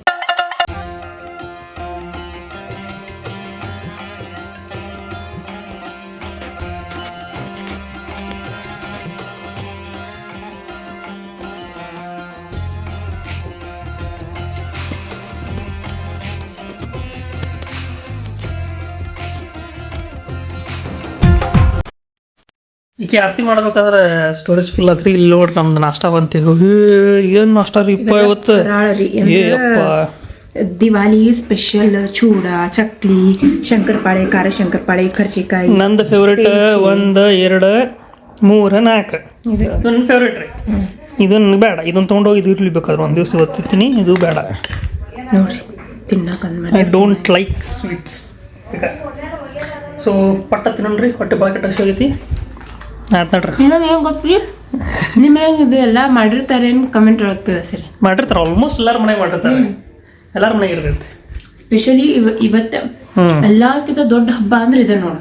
B: ಈಕೆ ಆರತಿ ಮಾಡ್ಬೇಕಾದ್ರೆ ಸ್ಟೋರೇಜ್ ಫುಲ್ ಆತ್ರಿ ಇಲ್ಲಿ ನೋಡ್ರಿ ನಮ್ದು ನಾಷ್ಟ ಬಂತೀವಿ ಏನು ನಾಷ್ಟ ರೀ ಇವತ್ತು
A: ದಿವಾಲಿ ಸ್ಪೆಷಲ್ ಚೂಡ ಚಕ್ಲಿ ಶಂಕರಪಾಳೆ ಖಾರ ಶಂಕರಪಾಳೆ ಕರ್ಜಿಕಾಯಿ
B: ನಂದು ಫೇವ್ರೇಟ್ 1 2 3 4 ನನ್ನ ಫೇವ್ರೇಟ್ ರೀ ಇದನ್ನು ಬೇಡ ಇದನ್ನು ತೊಗೊಂಡೋಗಿ ಇದು ಇರ್ಲಿ ಬೇಕಾದ್ರೆ ಒಂದು ದಿವಸ ಗೊತ್ತಿರ್ತೀನಿ ಇದು ಬೇಡ
A: ನೋಡ್ರಿ ತಿನ್ನಕಂದ್
B: I don't like sweets so ಪಟ್ಟ ತಿನ್ನೋಣ್ರಿ ಹೊಟ್ಟೆ ಬಾಕೆಟ್ ಹಸಿ ಆಗೈತಿ ಆಯ್ತು ನೋಡ್ರಿ
A: ಇನ್ನೊಂದು ಏನು ಗೊತ್ತ್ರಿ ನಿಮ್ಮ ಇದು ಎಲ್ಲ ಮಾಡಿರ್ತಾರೆ ಕಮೆಂಟ್ ಒಳಗೆ ತಿಳಿಸ್ರಿ
B: ಮಾಡಿರ್ತಾರೆ ಆಲ್ಮೋಸ್ಟ್ ಎಲ್ಲರ ಮನೆಗೆ ಮಾಡಿರ್ತಾರೆ ಎಲ್ಲರ ಮನೆಗೆ ಇರ್ತೈತಿ
A: ಸ್ಪೆಷಲಿ ಇವತ್ತು ಎಲ್ಲಕ್ಕಿಂತ ದೊಡ್ಡ ಹಬ್ಬ ಅಂದ್ರೆ ಇದೆ ನೋಡು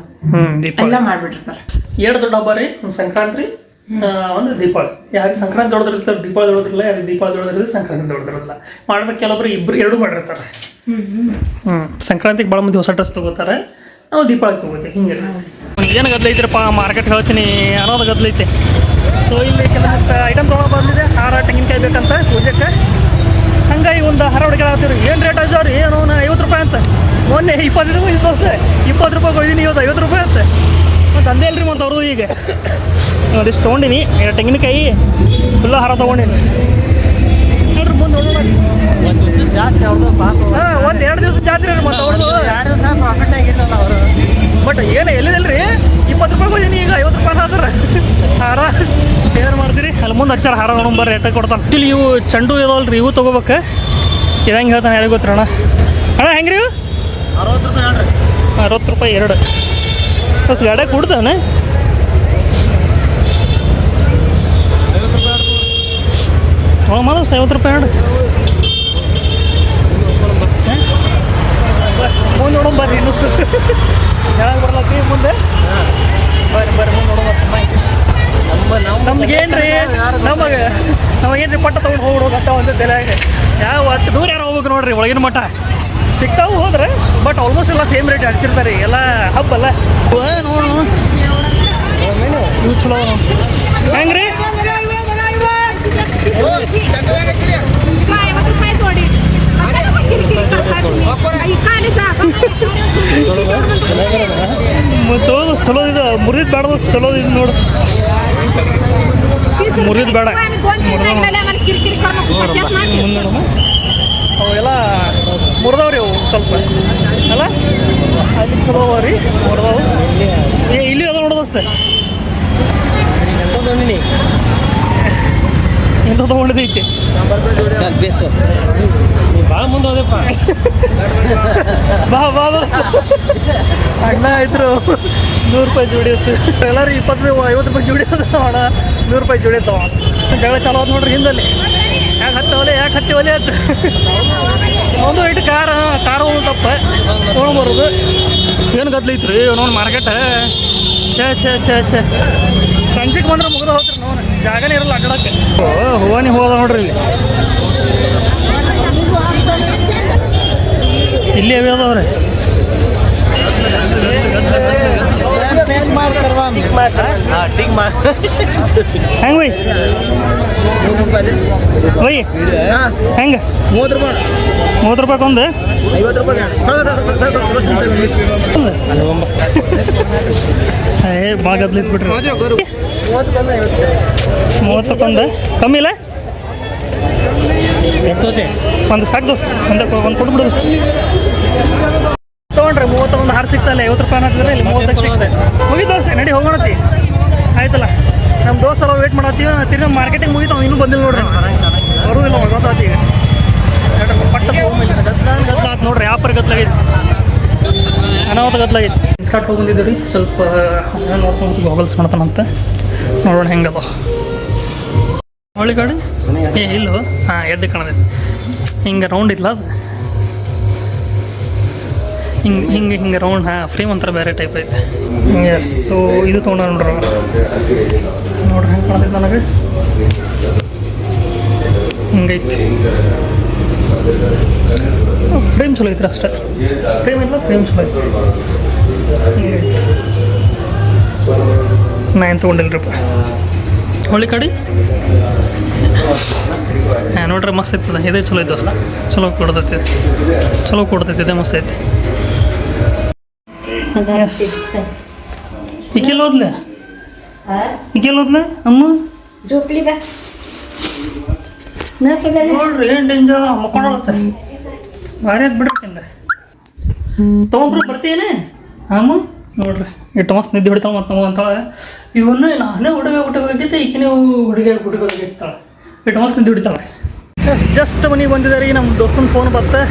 A: ಎಲ್ಲ ಮಾಡ್ಬಿಟ್ಟಿರ್ತಾರೆ
B: 2 ದೊಡ್ಡ ಹಬ್ಬ ರೀ ಒಂದು ಸಂಕ್ರಾಂತಿ ಒಂದು ದೀಪಾವಳಿ ಯಾರಿಗೆ ಸಂಕ್ರಾಂತಿ ದೊಡ್ಡದಿರ್ತಾರೆ ದೀಪಾವಳಿ ದೊಡ್ಡದಿರಲ್ಲ ಯಾರಿಗೆ ದೀಪಾವಳಿ ದೊಡ್ಡದಿರುತ್ತೆ ಸಂಕ್ರಾಂತಿ ದೊಡ್ಡದಿರಲ್ಲ ಮಾಡಿದ್ರೆ ಕೆಲವೊಬ್ರು ಎರಡು ಮಾಡಿರ್ತಾರೆ ಸಂಕ್ರಾಂತಿಗೆ ಭಾಳ ಮಂದಿ ಹೊಸ ಡ್ರೆಸ್ ತೊಗೋತಾರೆ ನಾವು ದೀಪಾವಳಿ ತೊಗೋತೀವಿ ಹಿಂಗೆ ಏನು ಗದ್ಲೈತ್ರಪ್ಪ ಮಾರ್ಕೆಟ್ ಹೇಳ್ತೀನಿ ಅನ್ನೋದು ಗದ್ಲೈತೆ ಸೊ ಇಲ್ಲಿ ಕೆಲವೊಂದಿಷ್ಟು ಐಟಮ್ ತೊಗೊಂಡು ಬಂದಿದೆ ಹಾರ ತೆಂಗಿನಕಾಯಿ ಬೇಕಂತ ಪೂಜೆಗೆ ಹಂಗಾಗಿ ಒಂದು ಹಾರ ಹುಡುಗಿ ಆಗ್ತೀವಿ ಏನು ರೇಟ್ ಅಜ್ಜವ್ರಿ ಏನು 50 ರೂಪಾಯಿ ಅಂತ ಮೊನ್ನೆ 20 ರೂಪಾಯಿ ತೋರಿಸ್ದೆ 20 ರೂಪಾಯಿ ಕೊಯ್ದೀನಿ ಇವತ್ತು 50 ರೂಪಾಯಿ ಅಂತ ಮತ್ತು ಅಂದೇ ಅಲ್ರಿ ಮತ್ತು ಅವ್ರದ್ದು ಈಗ ಒಂದಿಷ್ಟು ತೊಗೊಂಡಿನಿ ತೆಂಗಿನಕಾಯಿ ಫುಲ್ಲ ಹಾರ ತೊಗೊಂಡಿನಿ ನೋಡ್ರಿ ನೋಡ್ರಿ ಮುಂದೆ ನೋಡೋಣ.
E: ಒಂದು ದಿವಸ ಜಾತ್ರೆ ಅವ್ರದ್ದು ಪಾಪ
B: ಹಾಂ, ಒಂದು 2 ದಿವಸ ಜಾತ್ರೆ ರೀ ಮತ್ತೆ ಅವ್ರದ್ದು.
E: 2 ದಿವಸ ಪ್ರಾಫಿಟ್ ಆಗಿರಲ್ಲ ಅವರು.
B: ಬಟ್ ಏನು ಎಲ್ಲಿದಲ್ರಿ 20 ರೂಪಾಯಿ ಹೋಗಿನಿ, ಈಗ 50 ರೂಪಾಯಿ ಹಾಕ್ರ ಹಾರ. ಏನು ಮಾಡ್ತೀರಿ ಅಲ್ಲಿ ಮುಂದೆ ಹಚ್ಚಾರ ಹಾರ ನೋಡೋಣ ಬರ್ರಿ ಎಟ್ಟ ಕೊಡ್ತಾನೆ. ಆ್ಯಕ್ಚುಲಿ ಇವು ಚೆಂಡು ಇದಾವಲ್ರಿ, ಇವು ತೊಗೋಬೇಕು. ಇದು ಹೆಂಗೆ ಹೇಳ್ತಾನೆ ಯಾರಿಗೆ ಗೊತ್ತಿರೋಣ. ಅಣ್ಣ ಹೆಂಗೆ ರೀ ಇವು? 60 ರೂಪಾಯಿ 2. ಬಸ್ ಗಾಡ್ಯಾಗ ಕೊಡ್ತಾನೆ. ಮಾಡ 50 ರೂಪಾಯಿ 2. ಮುಂದೆ ನೋಡೋಣ ಬರ್ರಿ. ಇನ್ನೂ ಚೆನ್ನಾಗಿ ಬರ್ಲತ್ತಿ ಮುಂದೆ ಬರ್ರಿ ಮುಂದೆ ನೋಡೋಣ. ನಮ್ಗೇನ್ರಿ ನಮಗೇನ್ರಿ ಪಟ್ಟ ತೊಗೊಂಡು ಹೋಗ್ಬಿಡೋದು ಅಂತ ತಲೆಯಾಗ. ಯಾವ 10 ದೂರ ಯಾರು ಹೋಗ್ಬೇಕು ನೋಡ್ರಿ ಒಳಗಿನ ಮಠ ಸಿಗ್ತಾವು ಹೋದ್ರೆ. ಬಟ್ ಆಲ್ಮೋಸ್ಟ್ ಎಲ್ಲ ಸೇಮ್ ರೇಟ್ ಹಚ್ಚಿರ್ತಾರೆ, ಎಲ್ಲ ಹಬ್ಬಲ್ಲ. ನೋಡು ಇವು ಚಲೋ ಹೆಂಗೆ ರೀ? ಮತ್ತು ಚಲೋ ಇದು ಮುರಿದ್ ಬೇಡ, ಚಲೋ ಇದು ನೋಡು. ಮುರಿದ್ ಬೇಡ ಅವೆಲ್ಲ ಮುರಿದವ್ರಿ ಅವು ಸ್ವಲ್ಪ ಅಲ್ಲ. ಅಲ್ಲಿ ಚಲೋ ಅವ ರೀ ಮುರಿದವು. ಇಲ್ಲಿ ಅದ ನೋಡೋದಸ್ತೆ ಎಂತ ತೊಗೊಂಡಿದ್ದೈತಿ
E: ಭಾಳ ಮುಂದೆ ಹೋದಪ್ಪ.
B: ಬಾ ಬಾ ಬಾ ಅಣ್ಣ ಇದ್ರು 100 ರೂಪಾಯಿ ಜೋಡಿ ಇತ್ತು. ಎಲ್ಲರೂ 50 ರೂಪಾಯಿ ಜೋಡಿ ಅದ ಅಣ್ಣ, 100 ರೂಪಾಯಿ ಜೋಡಿ ಇರ್ತಾವ. ಜಗಳ ಚಾಲೋ ಅದ ನೋಡ್ರಿ ಹಿಂದಲ್ಲಿ. ಯಾಕೆ ಹತ್ತಿ ಒಲೆ ಅಂತ ಒಂದು ಇಟ್ಟು ಕಾರ ಹೋಗೋದು ತಪ್ಪ ತೊಗೊಂಬರೋದು. ಏನು ಗದ್ಲೈತ್ರಿ ನೋಡು ಮಾರ್ಕೆಟ್. ಛೇ ಸಂಜೆಗೆ ಬಂದ್ರೆ ಮುಗಿದ ಹೋಗ್ರಿ ನೋಡು, ಜಾಗನೇ ಇರಲ್ಲ ಅಡ್ಡಾಡಕ್ಕೆ. ಹೂವನಿ ಹೋದ ನೋಡ್ರಿ ಇಲ್ಲಿ. ಇಲ್ಲಿ ಅವೇ ಅದಾವ್ರಿ. ಹೆಂಗೆ ಬೈ ಬೈ ಹೆಂಗೆ? 30 ರೂಪಾಯಿ ಒಂದು.
E: 50 ರೂಪಾಯಿ
B: ಭಾಳ ಗದ್ಲಿತ್ ಬಿಡ್ರಿ. 30 ಒಂದು ಕಮ್ಮಿ ಇಲ್ಲ. ಒಂದು ಸಾಕು ದೋಸ್ತ, ಒಂದು ಕೊಟ್ಬಿಡು. ತೊಗೊಂಡ್ರಿ 31 ಹಾರ ಸಿಗ್ತಲ್ಲ, 50 ರೂಪಾಯಿ ಹಾಕಿದ್ರೆ ಇಲ್ಲಿ 30 ಸಿಗ್ತದೆ. ಮುಗಿ ದೋಸ್ತೆ ನಡಿ ಹೋಗೋಣತಿ ಆಯ್ತಲ್ಲ. ನಮ್ಮ ದೋಸ್ತ ಎಲ್ಲ ವೇಟ್ ಮಾಡತ್ತೀವಿ. ತಿರ್ಗಿ ಮಾರ್ಕೆಟಿಗೆ ಮುಗಿತಾವ, ಇನ್ನೂ ಬಂದಿಲ್ಲ ನೋಡ್ರಿ. ಬರೋದಿಲ್ಲ ಗೊತ್ತಾಯ್ತು ಈಗ. ಪಟ್ಟ ಗದ್ಲಾತ್ ನೋಡ್ರಿ, ವ್ಯಾಪಾರ ಗದ್ಲಾಗೈತಿ, ಅನಾಹುತ ಗದ್ಲಾಗೈತಿ. ಸ್ಟಾರ್ಟ್ ಹೋಗಿ ಬಂದಿದ್ದೀವಿ ರೀ. ಸ್ವಲ್ಪ ನೋಡ್ಕೊಂಡು ಗಾಗಲ್ಸ್ ಮಾಡ್ತಾನಂತ, ನೋಡೋಣ ಹೆಂಗದ ಹೊಳಿ ಗಾಡಿ. ಇಲ್ಲೋ ಹಾಂ ಎದ್ದು ಕಾಣದೈತಿ. ಹಿಂಗೆ ರೌಂಡ್ ಇಲ್ಲ ಅದು, ಹಿಂಗೆ ರೌಂಡ್. ಹಾಂ ಫ್ರೇಮ್ ಒಂಥರ ಬೇರೆ ಟೈಪ್ ಐತೆ. ಎಸ್, ಸೊ ಇದು ತೊಗೊಂಡ ನೋಡ್ರಿ ಹೆಂಗೆ ಕಾಣತೈತೆ ನನಗೆ. ಹಿಂಗೈತಿ ಫ್ರೇಮ್ ಚಲೋ ಐತ್ರಿ ಅಷ್ಟೇ. ಫ್ರೇಮ್ ಇಲ್ಲ, ಫ್ರೇಮ್ ಚಲೋ ಐತಿ. ಹಿಂಗೈತಿ. ನಾ ಏನು ತೊಗೊಂಡಿಲ್ರಿಪ್ಪ. ಹೊಳಿ ಕಡೆ ಹಾಂ ನೋಡ್ರಿ ಮಸ್ತ್ ಐತದ. ಇದೇ ಚಲೋ ಐತೆ ದೋಸ್ತ, ಚಲೋ ಕೊಡ್ತೈತಿ ಇದೇ ಮಸ್ತ್ ಐತಿ. ಈಕೆಲ್ಲ ಹೋದ್ಲೆ ಅಮ್ಮ
C: झोपली बा
B: ನೋಡ್ರಿ ಏನು ಡೇಂಜರ್ ಮಕ್ಕೊಂಡೋಗುತ್ತೆ. ಭಾರಿ ಅದು ಬಿಡ್ಬೇಕಿಂದ ತೊಗೊಂಡ್ರು ಬರ್ತೀಯೇನೆ ಅಮ್ಮ. ನೋಡ್ರಿ ಎಷ್ಟು ಮಸ್ತ್ ನಿದ್ದೆ ಬಿಡ್ತಾಳೆ ಮತ್ತು ನಮಗೆ ಅಂತಾಳೆ. ಇವನ್ನ ನಾನೇ ಹುಡುಗಾಗೈತೆ, ಈಕಿನೇ ಹುಡುಗರಾಗಿರ್ತಾಳೆ. ಎಷ್ಟು ಮಸ್ತ್ ನಿದ್ದೆ ಬಿಡ್ತಾಳೆ. ಜಸ್ಟ್ ಮನೆಗೆ ಬಂದಿದ್ದಾರೆ. ನಮ್ಮ ದೋಸ್ತನ ಫೋನ್ ಬರುತ್ತೆ,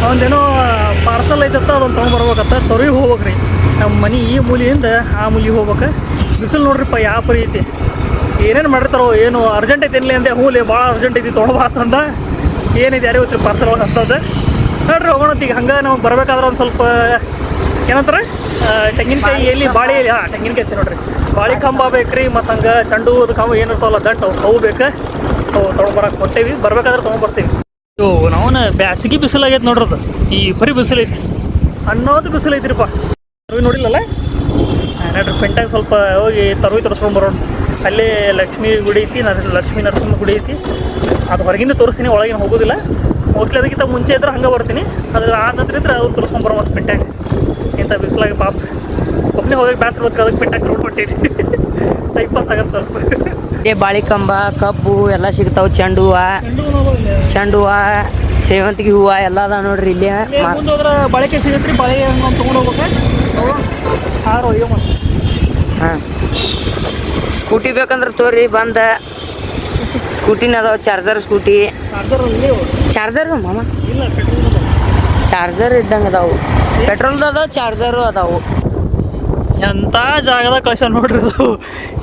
B: ಅವಂದೇನೋ ಪಾರ್ಸಲ್ ಐತತ್ತ, ಅದೊಂದು ತೊಗೊಂಡ್ಬರ್ಬೇಕತ್ತ. ತೊರಿಗೆ ಹೋಗ್ಬೇಕ್ರಿ ನಮ್ಮ ಮನೆ ಈ ಮೂಲಿಯಿಂದ ಆ ಮೂಲಿಗೆ ಹೋಗ್ಬೇಕು. ಬಿಸಿಲು ನೋಡ್ರಿಪ್ಪ ಯಾವ ಪರಿ ಐತಿ. ಏನೇನು ಮಾಡಿರ್ತಾರೋ ಏನು. ಅರ್ಜೆಂಟ್ ಐತಿ ಎಲ್ಲಿ ಅಂದೆ, ಹೂಲಿ ಭಾಳ ಅರ್ಜೆಂಟ್ ಐತಿ ತೊಗೊಂಡ್ಬಾತಂದ. ಏನಿದೆ ಯಾರೇ ಗೊತ್ತಿರಿ ಪಾರ್ಸಲ್ ಒಳಗೆ ಹತ್ತದ ನೋಡ್ರಿ. ಹೋಗೋಣ ಈಗ. ಹಂಗೆ ನಮಗೆ ಬರ್ಬೇಕಾದ್ರೆ ಒಂದು ಸ್ವಲ್ಪ ಏನಂತಾರೆ ತೆಂಗಿನಕಾಯಿ ಎಲ್ಲಿ ಬಾಳೆ ಎಲ್ಲಿ. ಹಾಂ ತೆಂಗಿನಕಾಯಿ ಐತಿ ನೋಡ್ರಿ. ಬಾಳೆ ಕಂಬ ಬೇಕ್ರಿ, ಮತ್ತು ಹಂಗೆ ಚೆಂಡು ಅದು ಕಂಬ ಏನಿರ್ತಾವಲ್ಲ ದಂಟು ಅವು ಬೇಕು. ಅವು ತೊಗೊಂಡ್ಬರಕ್ಕೆ ಕೊಟ್ಟೇವಿ, ಬರ್ಬೇಕಾದ್ರೆ ತೊಗೊಂಡ್ಬರ್ತೀವಿ. ನಾವನ್ನ ಬ್ಯಾಸಿಗೆ ಬಿಸಿಲಾಗೈತೆ ನೋಡ್ರದು. ಈ ಬರೀ ಬಿಸಿಲೈತಿ ಅನ್ನೋದು ಬಿಸಿಲೈತಿರಿಪ್ಪ. ತರುವಿ ನೋಡಿಲ್ಲಲ್ಲ. ನೋಡ್ರಿ ಪೆಂಟಾಗ ಸ್ವಲ್ಪ ಹೋಗಿ ತರುವಿ ತರಿಸ್ಕೊಂಡ್ಬರೋಣ. ಅಲ್ಲೇ ಲಕ್ಷ್ಮೀ ಗುಡಿ ಐತಿ, ಲಕ್ಷ್ಮೀ ನರಸಿಂಹ ಗುಡಿ ಐತಿ. ಅದು ಹೊರಗಿಂದ ತೋರಿಸ್ತೀನಿ, ಒಳಗಿನ ಹೋಗೋದಿಲ್ಲ. ಹೋಗ್ಲಿ ಅದಕ್ಕಿಂತ ಮುಂಚೆ ಇದ್ರೆ ಹಂಗೆ ಬರ್ತೀನಿ. ಅದ್ರ ಆದ ನಂತರ ಇದ್ರೆ ಅವ್ರು ತೋರಿಸ್ಕೊಂಬರೋ ಮತ್ತು ಪೆಂಟಾಗ. ಇಂಥ ಬಿಸಿಲಾಗಿ ಪಾಪ ಒಬ್ಬನೇ ಹೋಗಿ ಬ್ಯಾಸರ ಬರ್ತೀರಿ, ಅದಕ್ಕೆ ಪೆಂಟಾಗ ರೋಡ್ ಕೊಟ್ಟಿರಿ. ಟೈಮ್ ಪಾಸ್ ಆಗತ್ತೆ ಸ್ವಲ್ಪ.
F: ಬಾಳಿಕಂಬ ಕಬ್ಬು ಎಲ್ಲ ಸಿಗ್ತಾವ. ಚೆಂಡು ಹೂವ ಸೇವಂತಿಗೆ ಹೂವ ಎಲ್ಲ ಅದಾವ ನೋಡ್ರಿ ಇಲ್ಲಿ.
B: ಮುಂದೆ ಹೋದ್ರೆ ಬಾಳೆಕಾಯಿ ಸಿಗತ್ರಿ, ಬಾಳೆ ಹಣ್ಣು ತೊಗೊಂಡು ಹೋಗ್ಬೇಕು. ಹಾರು ಅಯ್ಯೋ ಮತ್ತೆ
F: ಹಾಂ ಸ್ಕೂಟಿ ಬೇಕಂದ್ರೆ ತೋರಿ ಬಂದ ಸ್ಕೂಟಿನ ಅದಾವ. ಚಾರ್ಜರ್ ಸ್ಕೂಟಿ ಚಾರ್ಜರ್ ಮಾಮ
B: ಇಲ್ಲ ಪೆಟ್ರೋಲ್
F: ಚಾರ್ಜರ್ ಇದ್ದಂಗೆ ಅದಾವು. ಪೆಟ್ರೋಲ್ದು ಅದಾವ ಚಾರ್ಜರು ಅದಾವು.
B: ಎಂಥ ಜಾಗದಾಗ ಕಳ್ಸ ನೋಡ್ರಿ ಅದು.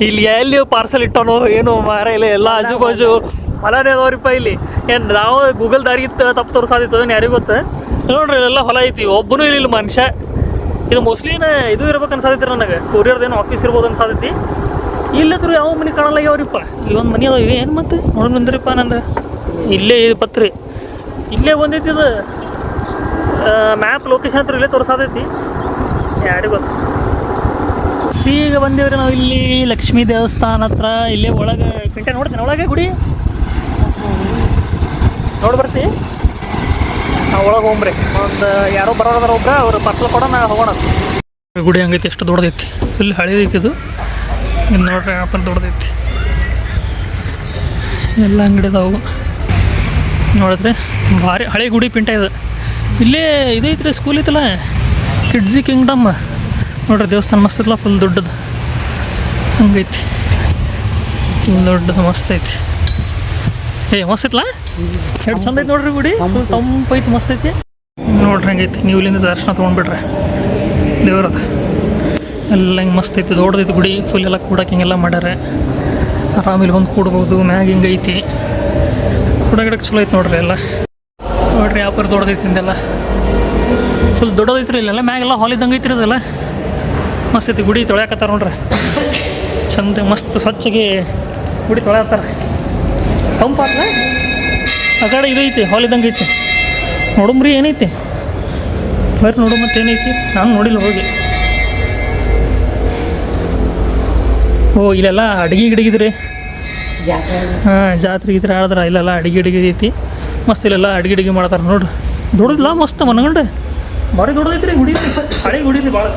B: ಇಲ್ಲಿ ಎಲ್ಲಿ ಪಾರ್ಸಲ್ ಇಟ್ಟನೋ ಏನು ಮಾರ ಇಲ್ಲ, ಎಲ್ಲ ಆಜು ಬಾಜು ಹೊಲನೇ ಅದಾವ್ರಿಪ್ಪ ಇಲ್ಲಿ. ಏನು ನಾವು ಗೂಗಲ್ ದಾರಿ ತಪ್ಪು ತೋರಿಸಾದಿತ್ತು ಏನು ಯಾರಿಗೂ ಗೊತ್ತ. ನೋಡ್ರಿ ಇಲ್ಲೆಲ್ಲ ಹೊಲ ಐತಿ, ಒಬ್ಬನೂ ಇಲ್ಲ ಮನುಷ್ಯ. ಇದು ಮೋಸ್ಟ್ಲಿ ಇದು ಇರ್ಬೇಕು ಅನ್ಸಾದೈತಿ ನನಗೆ, ಕೊರಿಯರ್ದೇನು ಆಫೀಸ್ ಇರ್ಬೋದು ಅನ್ಸಾದೈತಿ. ಇಲ್ಲದ್ರು ಯಾವ ಮನೆ ಕಾಣಲ್ಲ ಅವ್ರಿಪ್ಪ. ಇಲ್ಲಿ ಒಂದು ಮನೆ ಅದಾವ ಏನು ಮತ್ತೆ ನೋಡಿ ಬಂದ್ರಿಪ್ಪ ನಂದು. ಇಲ್ಲೇ ಇದು ಪತ್ರಿ ಇಲ್ಲೇ ಬಂದೈತಿ. ಇದು ಮ್ಯಾಪ್ ಲೊಕೇಶನ್ ಹತ್ರ ಇಲ್ಲೇ ತೋರಿಸಾದೈತಿ, ಯಾರಿಗೂ ಗೊತ್ತು. ಈಗ ಬಂದೇವ್ರಿ ನಾವು ಇಲ್ಲಿ ಲಕ್ಷ್ಮೀ ದೇವಸ್ಥಾನ ಹತ್ರ. ಇಲ್ಲೇ ಒಳಗೆ ಪಿಂಟೆ ನೋಡ್ತೀನಿ, ಒಳಗೆ ಗುಡಿ ನೋಡಿ ಬರ್ತಿ. ನಾವು ಒಳಗೆ ಹೋಗ್ರಿ, ಒಂದು ಯಾರೋ ಬರೋದಾರ ಒಬ್ರ ಅವ್ರು ಪಾರ್ಸಲ್ ಕೊಡೋಣ ಹೋಗೋಣ. ಗುಡಿ ಹಂಗೈತಿ, ಎಷ್ಟು ದೊಡ್ಡದೈತಿ, ಫುಲ್ ಹಳೇದೈತಿ ಇದು. ಇನ್ನು ನೋಡ್ರಿ ಆಪಲ್ ದೊಡ್ಡದೈತಿ, ಎಲ್ಲ ಅಂಗಡಿ ಅದಾವು ನೋಡಿದ್ರೆ. ಭಾರಿ ಹಳೆ ಗುಡಿ ಪಿಂಟ ಇದು. ಇಲ್ಲೇ ಇದೈತ್ರಿ ಸ್ಕೂಲ್ ಐತಲ್ಲ, ಕಿಡ್ಜಿ ಕಿಂಗ್ಡಮ್ ನೋಡ್ರಿ. ದೇವಸ್ಥಾನ ಮಸ್ತ್ ಐತಲ್ಲ, ಫುಲ್ ದೊಡ್ಡದು ಹಂಗೈತಿ, ಫುಲ್ ದೊಡ್ಡದು ಮಸ್ತ್ ಐತಿ. ಮಸ್ತ್ ಐತಲ್ಲ, ಎಷ್ಟು ಚಂದ ಐತಿ ನೋಡ್ರಿ ಗುಡಿ. ಫುಲ್ ತಂಪೈತಿ, ಮಸ್ತ್ ಐತಿ ನೋಡ್ರಿ. ಹಂಗೈತಿ, ನೀವು ಇಲ್ಲಿಂದ ದರ್ಶನ ತೊಗೊಂಡ್ಬಿಡ್ರಿ ದೇವ್ರದ. ಎಲ್ಲ ಹಿಂಗೆ ಮಸ್ತ್ ಐತಿ, ದೊಡ್ಡದೈತಿ ಗುಡಿ. ಫುಲ್ ಎಲ್ಲ ಕೂಡಕ್ಕೆ ಹಿಂಗೆಲ್ಲ ಮಾಡ್ಯಾರ. ಆರಾಮಿಲ್ಲಿ ಬಂದು ಕೂಡ್ಬೋದು. ಮ್ಯಾಗ ಹಿಂಗೈತಿ, ಕೂಡಗಿಡಕ್ಕೆ ಚಲೋ ಐತಿ ನೋಡ್ರಿ. ಎಲ್ಲ ನೋಡ್ರಿ ಯಾಪರ್ ದೊಡ್ಡದೈತಿ ಇಂದೆಲ್ಲ, ಫುಲ್ ದೊಡ್ಡದೈತ್ರಿ. ಇಲ್ಲೆಲ್ಲ ಮ್ಯಾಗೆಲ್ಲ ಹಾಲ್ ಇದ್ದಂಗೆ ಐತ್ರಿ ಅದೆಲ್ಲ. ಮಸ್ತ್ ಐತಿ ಗುಡಿ. ತೊಳ್ಯಾಕತ್ತಾರ ನೋಡ್ರಿ, ಚಂದ ಮಸ್ತ್ ಸ್ವಚ್ಛಗೆ ಗುಡಿ ತೊಳ್ಯಾಕತ್ತಾರ. ತಂಪಾತ್ಲ ಆ ಕಡೆ ಇದೈತಿ, ಹಾಲ್ ಇದ್ದಂಗೆ ಐತಿ. ನೋಡುಮ್ರಿ ಏನೈತಿ, ಬರ್ರಿ ನೋಡು ಮತ್ತೆ ಏನೈತಿ. ನಾನು ನೋಡಿಲ್ಲ ಹೋಗಿ. ಓ ಇಲ್ಲೆಲ್ಲ ಅಡಿಗೆ ಗಿಡಗಿದ್ರಿ. ಹಾಂ ಜಾತ್ರೆ ಗಿತ್ರೆ ಆಡಿದ್ರೆ ಇಲ್ಲೆಲ್ಲ ಅಡಿಗೆ ಐತಿ. ಮಸ್ತ್ ಇಲ್ಲೆಲ್ಲ ಅಡಿಗೆ ಮಾಡ್ತಾರೆ ನೋಡ್ರಿ. ದೊಡ್ಡದಿಲ್ಲ ಮಸ್ತ್ ಮನಗಂಡೆ ಭಾರಿ ದೊಡ್ಡದೈತ್ರಿ ಗುಡಿ. ಹಳೆ ಗುಡಿ ರೀ ಭಾಳ.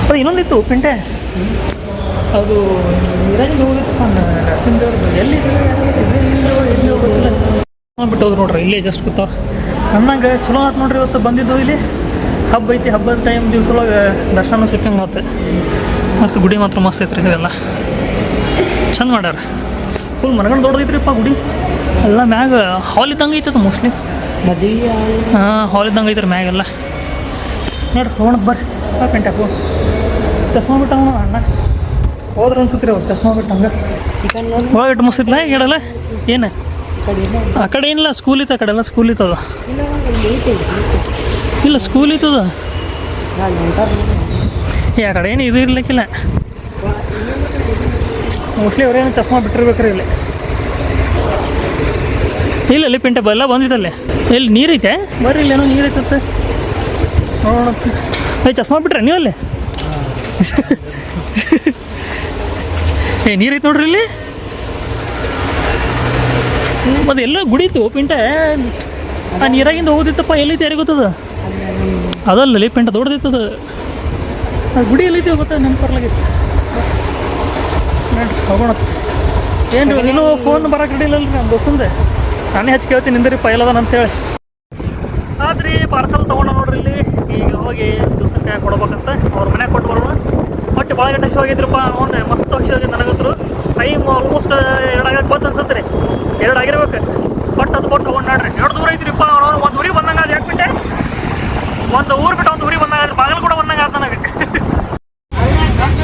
B: ಅದು ಇನ್ನೊಂದಿತ್ತು ಪಿಂಟೆ, ಅದು ನೀರಾಗಿ ಹೋಗಿತ್ತು ನರಸಿಂಹದೇವ್ರದ್ದು. ಎಲ್ಲಿ ಹೋಗೋದಿಲ್ಲ ಬಿಟ್ಟು ಹೋದ್ರು ನೋಡ್ರಿ. ಇಲ್ಲೇ ಜಸ್ಟ್ ಕೂತಾವ್ರು. ನನ್ನಂಗೆ ಚಲೋ ಆಯ್ತು ನೋಡ್ರಿ. ಇವತ್ತು ಬಂದಿದ್ದು ಇಲ್ಲಿ ಹಬ್ಬ ಐತಿ. ಹಬ್ಬದ ಟೈಮ್ ದಿವ್ಸೊಳಗೆ ದರ್ಶನ ಸಿಕ್ಕಂಗೆ ಆತು. ಮಸ್ತ್ ಗುಡಿ ಮಾತ್ರ ಮಸ್ತ್ ಐತ್ರಿ. ಇದೆಲ್ಲ ಚಂದ ಮಾಡ್ಯಾರ. ಫುಲ್ ಮನಗಂಡು ದೊಡ್ಡದೈತ್ರಿಪ್ಪ ಗುಡಿ. ಎಲ್ಲ ಮ್ಯಾಗ ಹಾಲ್ ಇದ್ದಂಗೆ ಐತದ ಮೋಸ್ಟ್ಲಿ.
F: ಮದುವೆ
B: ಹಾಂ ಹಾಲ್ ಇದ್ದಂಗೆ ಐತ್ರಿ ಮ್ಯಾಗೆಲ್ಲ. ನೋಡ್ರಿ ಹೋಗೋಣ ಬರ್ರಿ. ಪೆಂಟಾಕು ಚಸ್ಮಾ ಬಿಟ್ಟ ಅಣ್ಣ ಹೋದ್ರೆ ಅನ್ಸುತ್ರಿ ಅವ್ರು ಚಸ್ಮಾ ಬಿಟ್ಟು ಹಂಗೆ. ಒಳಗೆ ಇಟ್ಟು ಮಸ್ತ್ ಐತ್ಲ ಹೇಳಲ್ಲ ಏನು. ಆ ಕಡೆ ಏನಿಲ್ಲ, ಸ್ಕೂಲ್ ಇತ್ತು. ಆ ಕಡೆ ಎಲ್ಲ ಸ್ಕೂಲ್ ಇತ್ತದ. ಇಲ್ಲ ಸ್ಕೂಲ್ ಇತ್ತದ. ಆ ಕಡೆ ಏನು ಇದು ಇರ್ಲಿಕ್ಕಿಲ್ಲ ಮೋಸ್ಟ್ಲಿ. ಅವ್ರೇನು ಚಸ್ಮಾ ಬಿಟ್ಟಿರ್ಬೇಕ್ರಿ ಇಲ್ಲಿ. ಇಲ್ಲ ಅಲ್ಲಿ ಪಿಂಟೆ ಎಲ್ಲ ಬಂದಿತ್ತಲ್ಲೇ. ಎಲ್ಲಿ ನೀರೈತೆ ಬರ್ರಿ, ಇಲ್ಲೇನೋ ನೀರು ಐತತ್ತೆ ನೋಡೋಣ. ಚಸ್ಮಾ ಬಿಟ್ರೆ ನೀವು ಅಲ್ಲಿ ನೀರೈತೆ ನೋಡ್ರಿ ಇಲ್ಲಿ. ಮತ್ತು ಎಲ್ಲ ಗುಡಿ ಇತ್ತು ಪಿಂಟೆ. ಆ ನೀರಾಗಿಂದ ಹೋಗೋದಿತ್ತಪ್ಪ. ಎಲ್ಲೈತೆ ಯಾರಿಗೆ ಗೊತ್ತದ. ಅದಲ್ಲಲ್ಲಿ ಪಿಂಟ ದೊಡ್ಡದಿತ್ತದ. ಅದು ಗುಡಿ ಎಲ್ಲೈತಿ ಗೊತ್ತಾ, ನೆನಪು ಬರ್ಲಾಗೈತಿ. ನೋಡ್ರಿ ಹೋಗೋಣ. ಏನು ರೀ ಇನ್ನೂ ಫೋನ್ ಬರೋಕೆ ರೆಡಿ ಇಲ್ಲಲ್ರಿ ನಮ್ಮ ದೋಸ್ತಂದೆ. ನಾನೇ ಹಚ್ಚಿ ಕೇಳ್ತೀನಿ ನಿಂದ್ರಿ ಪೈಲದನ ಅಂತೇಳಿ. ಆದ್ರಿ ಪಾರ್ಸಲ್ ತೊಗೊಂಡು ನೋಡ್ರಿ ಇಲ್ಲಿ. ಈಗ ಹೋಗಿ ದಿವ್ಸಕ್ಕೆ ಕೊಡ್ಬೇಕಂತ ಅವ್ರ ಮನೆಗೆ ಕೊಟ್ಟು ಬರೋಣ. ಬಟ್ ಭಾಳ ಗಂಟೆ ಶೋ ಆಗಿದ್ರಪ್ಪ. ನೋಡ್ರಿ ಮಸ್ತ್ ಖುಷಿ ಆಗಿದೆ ನನಗಂತರು. ಟೈಮ್ ಆಲ್ಮೋಸ್ಟ್ 2 ಆಗಕ್ಕೆ ಬಂತು ಅನ್ಸತ್ತೆ ರೀ. 2 ಆಗಿರ್ಬೇಕು. ಬಟ್ ಅದು ಕೊಟ್ಟು ತೊಗೊಂಡು ನೋಡ್ರಿ. 2 ದೂರ ಐತ್ರಿಪ್ಪ. ಒಂದು ಊರಿಗೆ ಬಂದಂಗೆ ಅದು ಯಾಕೆ ಬಿಟ್ಟೆ. ಒಂದು ಊರು ಬಿಟ್ಟು ಒಂದು ಊರಿಗೆ ಬಂದಂಗೆ ಬಾಗಿಲು ಕೂಡ ಬಂದಂಗೆ ಆದ ನನಗೆ.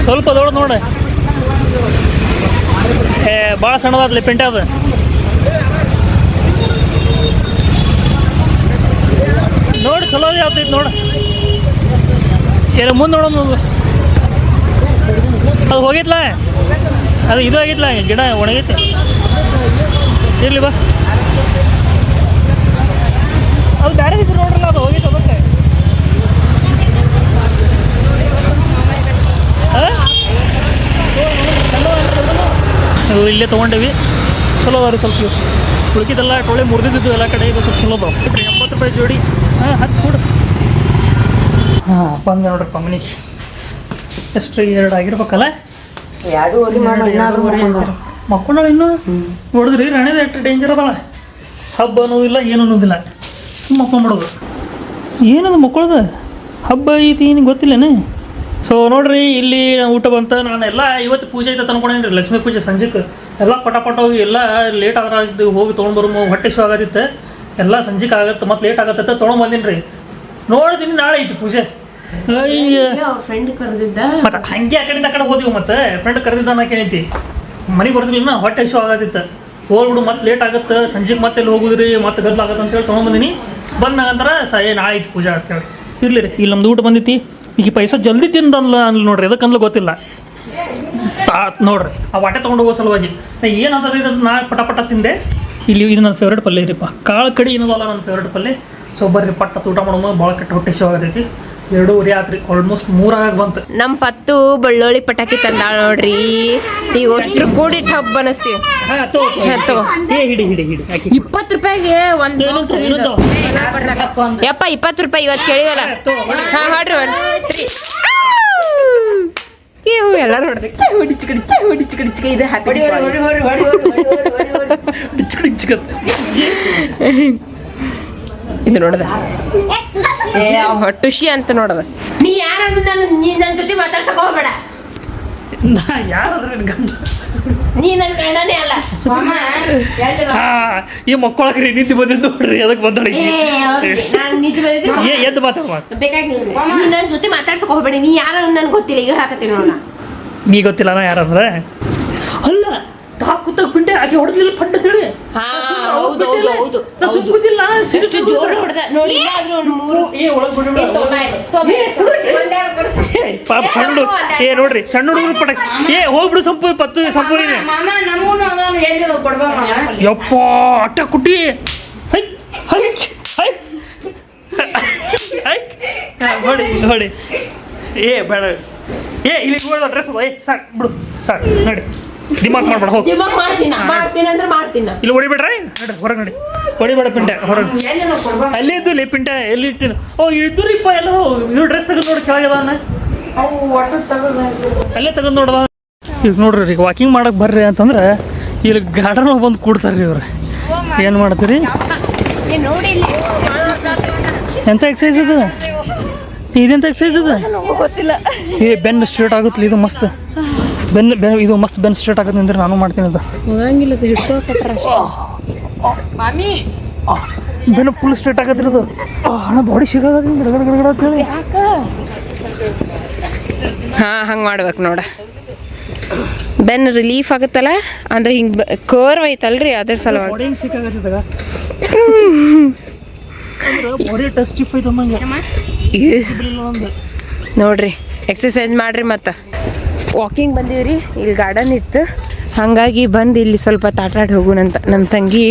B: ಸ್ವಲ್ಪ ದೊಡ್ಡದು ನೋಡಿ. ಭಾಳ ಸಣ್ಣದಾದ್ಲಿ ಪಿಂಟೆ ಅದು. ನೋಡಿ ಚಲೋ ಯಾವ್ದೈತೆ ನೋಡಿ. ಏನು ಮುಂದೆ ನೋಡೋದು. ಅದು ಹೋಗಿತ್ಲ, ಅದು ಇದು ಆಗಿತ್ಲ, ಗಿಡ ಒಣಗೈತೆ. ಇರಲಿ ಬಾ. ಅದು ಬೇರೆ ಇದ್ರು ನೋಡ್ರಲ್ಲ, ಅದು ಹೋಗಿತ್ತು ಅದಕ್ಕೆ. ಇಲ್ಲೇ ತೊಗೊಂಡೇವಿ. ಚಲೋ ಅದಾವ್ರಿ ಸ್ವಲ್ಪ. ಉಳ್ಕಿದ್ದೆಲ್ಲ ಟೊಳೆ ಮುರಿದಿದ್ದು ಎಲ್ಲ ಕಡೆ. ಇದು ಸ್ವಲ್ಪ ಚಲೋ ಅದಾವ. 80 ರೂಪಾಯಿ ಜೋಡಿ. ಹಾಂ 10 ಕೊಡು. ಹಾಂ ಬಂದೆ ನೋಡ್ರಪ್ಪ ಮನೆಗೆ. ಎಷ್ಟು 2 ಆಗಿರ್ಬೇಕಲ್ಲ.
F: 2:30
B: ಮಕ್ಕಳು ಇನ್ನೂ ನೋಡಿದ್ರಿ ರಾಣಿದ ಎಷ್ಟು ಡೇಂಜರ್ ಅದಾಳ. ಹಬ್ಬ ಅನ್ನೋದಿಲ್ಲ ಏನು ಅನ್ನೋದಿಲ್ಲ, ಮಕ್ಕೊಂಬಿಡೋದು. ಏನದು ಮಕ್ಕಳದು ಹಬ್ಬ ಐತಿ ನಿಂಗೆ ಗೊತ್ತಿಲ್ಲನೇ. ಸೊ ನೋಡ್ರಿ ಇಲ್ಲಿ ಊಟ ಬಂತ. ನಾನೆಲ್ಲ ಇವತ್ತು ಪೂಜೆ ಐತೆ ಅನ್ಕೊಂಡೇನಿ ರೀ, ಲಕ್ಷ್ಮೀ ಪೂಜೆ ಸಂಜೆಗೆ ಎಲ್ಲ ಪಟ ಹೋಗಿ ಎಲ್ಲ ಲೇಟ್ ಆದ್ರೆ ಹೋಗಿ ತೊಗೊಂಡ್ಬರು. ಹೊಟ್ಟೆ ಶೋ ಆಗತ್ತಿತ್ತು, ಎಲ್ಲ ಸಂಜೆಗೆ ಆಗತ್ತೆ ಮತ್ತು ಲೇಟ್ ಆಗತ್ತೆ ತೊಗೊಂಡ್ಬಂದಿನಿ ರೀ. ನೋಡಿದೀನಿ ನಾಳೆ ಐತಿ ಪೂಜೆ.
A: ಫ್ರೆಂಡ್ ಕರೆದಿದ್ದ
B: ಮತ್ತು ಹಂಗೆ ಆ ಕಡೆ ಹೋದಿವಿ. ಮತ್ತು ಫ್ರೆಂಡ್ ಕರೆದಿದ್ದ ನಾಕೇನೈತಿ ಮನೆಗೆ ಬರ್ತಿಲ್ಲ, ಹೊಟ್ಟೆ ಶೋ ಆಗತ್ತಿತ್ತು. ಹೋಗ್ಬಿಡು ಮತ್ತೆ ಲೇಟ್ ಆಗುತ್ತೆ ಸಂಜೆಗೆ ಮತ್ತೆ ಎಲ್ಲಿ ಹೋಗುದ್ರಿ ಮತ್ತೆ ಗದ್ದಲಾಗತ್ತೆ ಅಂತೇಳಿ ತೊಗೊಂಡ್ಬಂದಿನಿ. ಬಂದಾಗಂತಾರೆ ನಾಳೆ ಐತಿ ಪೂಜೆ ಅಂತೇಳಿ. ಇರಲಿ ರೀ, ಇಲ್ಲಿ ನಮ್ದು ಊಟ ಬಂದೈತಿ. ಈಗ ಪೈಸಾ ಜಲ್ದಿ ತಿಂದಲ್ಲ ಅನ್ಲಿ ನೋಡ್ರಿ, ಅದಕ್ಕಂದ್ಲು ಗೊತ್ತಿಲ್ಲ ನೋಡ್ರಿ. ಆ ವಾಟೆ ತೊಗೊಂಡು ಹೋಗೋ ಸಲುವಾಗಿ ಏನಂತದ ಇದು ನಾ ಪಟ ತಿಂದೆ. ಇಲ್ಲಿ ಇದು ನನ್ನ ಫೇವ್ರೇಟ್ ಪಲ್ಯ ರೀಪ್ಪ, ಕಾಳು ಕಡಿ ಏನದಲ್ಲ ನನ್ನ ಫೇವ್ರೇಟ್ ಪಲ್ಯ. ಸೊ ಬರ್ರಿ ಪಟ್ಟ ಊಟ ಮಾಡೋಣ, ಭಾಳ ಕೆಟ್ಟ ಹೊಟ್ಟೆ ಶೋ ಆಗತೈತಿ. 2:30 ಆತ್ರಿ, ಆಲ್ಮೋಸ್ಟ್ 3 ಆಗ ಬಂತು.
A: ನಮ್ಮ ಪತ್ತು ಬಳ್ಳೊಳ್ಳಿ ಪಟಾಕಿ ತಂದಾಳ ನೋಡ್ರಿ. ಈಗ ಅಷ್ಟ್ರು ಕೂಡಿ ಹಬ್ಬ ಅನಸ್ತೀವಿ.
B: ಹಿಡಿ
A: 20 ರೂಪಾಯಿಗೆ ಒಂದು ಯಪ್ಪ 20 ರೂಪಾಯಿ ಇವತ್ತು ಕೇಳಿವಲ್ಲ. ಹಾಂ ಹಾಡ್ರಿ ಇವು ಎಲ್ಲ ನೋಡ್ದೆ ಹುಡಿಚಿಕಡಿಚಿಕ ಇದು ಹಾಕಿ ಇದು ನೋಡ್ದ ಟುಷಿ ಅಂತ ನೋಡದ. ನೀ ಯಾರು ನನ್ನ ಜೊತೆ ಮಾತಾಡ್ಸಕ್ ಹೋಗ್ಬೇಡ.
B: ಯಾರಾದ್ರೆ ಗಂಡ
A: ನೀ ನನ್ನ ಗಂಡನೇ ಅಲ್ಲ.
B: ಈ ಮಕ್ಕಳಕ್ರಿ ನಿಂತು ಬಂದಿದ್ದು ನೋಡ್ರಿ, ಅದಕ್ಕೆ ಬಂದೋಡಿ ಎದ್ದು ಮಾತಾಡ
A: ಬೇಕಾಗಿಲ್ಲ. ನೀ ನನ್ನ ಜೊತೆ ಮಾತಾಡ್ಸಕ್ ಹೋಗ್ಬೇಡಿ. ನೀ ಯಾರು ನನ್ಗೆ ಗೊತ್ತಿಲ್ಲ, ಈಗ ಹಾಕತ್ತೀನಿ ನೋಡ.
B: ನೀ ಗೊತ್ತಿಲ್ಲ ನಾ ಯಾರಂದ್ರೆ ಅಲ್ಲ ಕೂತಾಗ ಪಿಂಟೆ ಆಕೆ ಹೊಡೆದಿಲ್ಲ ಪಂಡ ತಿಳಿ. ಸುಮ್ಮದಿಲ್ಲ ಪಾಪ ಸಣ್ಣ ನೋಡ್ರಿ ಸಣ್ಣ ಹುಡುಗರು ಪಟಾಕ್ಸಿ ಹೋಗ್ಬಿಡು ಸಂಪು ಯಪ್ಪ ಅಟ್ಟ ಕುಟ್ಟಿ ನೋಡಿ ಬೇಡ ಇಲ್ಲಿ ಡ್ರೆಸ್ ಸಾಕು ಬಿಡು ಸಾಕು ನೋಡಿ. ದಿಮಾಕ್ ಮಾಡ್ಬೇಡ, ಹೋಗಿ ಇಲ್ಲಿ ಹೊಡಿಬೇಡ್ರಿ. ನಡಿ ಹೊರಗೆ ನಡಿ, ಹೊಡಿಬೇಡ ಪಿಂಟೆ ಹೊರಗೆ. ಅಲ್ಲೇ ಇದ್ದು ಲೇ ಪಿಂಟೆ ಎಲ್ಲಿ ಇಟ್ಟಿನ. ಇದ್ದುರಿಪ್ಪ ಎಲ್ಲ ಇದು ಡ್ರೆಸ್ ತೆಗೆದು ನೋಡಿ ಕೆಳಗದ ಅಲ್ಲೇ ತೆಗೆದು ನೋಡದ. ಈಗ ನೋಡ್ರಿ ಈಗ ವಾಕಿಂಗ್ ಮಾಡಕ್ಕೆ ಬರ್ರಿ ಅಂತಂದ್ರೆ ಇಲ್ಲಿ ಗಾರ್ಡನ್ ಬಂದು ಕೂಡ್ತಾರೆ ರೀ ಇವ್ರು. ಏನು ಮಾಡ್ತೀರಿ? ಎಂಥ ಎಕ್ಸಸೈಸ್ ಇದು? ಇದೆಂತ ಎಕ್ಸಸೈಸ್ ಇದು? ಗೊತ್ತಿಲ್ಲ. ಬೆನ್ನು ಸ್ಟ್ರೇಟ್ ಆಗುತ್ತೆ ಇದು ಮಸ್ತ್. ಬೆನ್ನು ಇದು ಮಸ್ತ್ ಬೆನ್ನು ಸ್ಟ್ರೇಟ್ ಆಗುತ್ತೆ ಅಂದ್ರೆ ನಾನು ಮಾಡ್ತೀನಿ ಅದು. ಬೆನ್ನು ಫುಲ್ ಸ್ಟ್ರೇಟ್ ಆಗತ್ತಿರೋದು. ಬಾಡಿ ಸಿಗೋದ್ರಿಂದ ಗಡಗಡ ಅಂತೇಳಿ.
A: ಹಾಂ ಹಂಗೆ ಮಾಡ್ಬೇಕು ನೋಡ. ಬೆನ್ನು ರಿಲೀಫ್ ಆಗುತ್ತಲ್ಲ ಅಂದ್ರೆ ಹಿಂಗೆ ಕರ್ವ್ ಐತಲ್ರಿ ಅದ್ರ ಸಲುವಾಗಿ. ನೋಡ್ರಿ ಎಕ್ಸಸೈಸ್ ಮಾಡ್ರಿ. ಮತ್ತು ವಾಕಿಂಗ್ ಬಂದೀವ್ರಿ, ಇಲ್ಲಿ ಗಾರ್ಡನ್ ಇತ್ತು ಹಾಗಾಗಿ ಬಂದು ಇಲ್ಲಿ ಸ್ವಲ್ಪ ತಾಟಾಡಿ ಹೋಗುನಂತ. ನಮ್ಮ ತಂಗಿ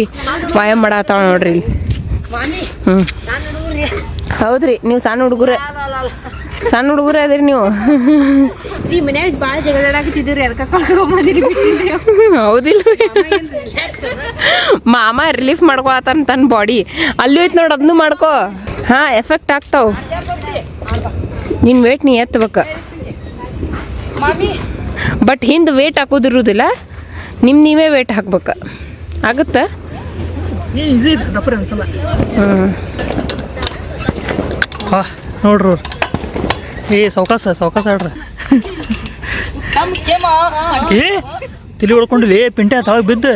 A: ವ್ಯಾಯಾಮ ಮಾಡತ್ತಾಳ ನೋಡ್ರಿ ಇಲ್ಲಿ. ಹೌದ್ರಿ, ನೀವು ಸಣ್ಣ ಹುಡುಗರೇ ಅದ್ರಿ ನೀವು. ಹೌದಿಲ್ಲ ಮಾಮ ರಿಲೀಫ್ ಮಾಡ್ಕೊಳತ್ತಾನ ತನ್ನ ಬಾಡಿ. ಅಲ್ಲಿ ಐತೆ ನೋಡಿ, ಅದನ್ನು ಮಾಡ್ಕೋ. ಹಾಂ ಎಫೆಕ್ಟ್ ಆಗ್ತಾವ. ನಿನ್ನ ವೇಟ್ ನೀ ಎತ್ತಬೇಕ, ಬಟ್ ಹಿಂದೆ ವೇಟ್ ಹಾಕೋದಿರುವುದಿಲ್ಲ, ನೀವೇ ವೇಟ್ ಹಾಕ್ಬೇಕು. ಆಗುತ್ತಾ?
B: ಹಾಂ ನೋಡ್ರಿ ಸಾವ್ಕಾಸ ಆಡ್ರಿ. ತಲೆ ಹೊಡ್ಕೊಂಡಿಲ್ಲ ಪಿಂಟೆ ತಾವಾಗ ಬಿದ್ದು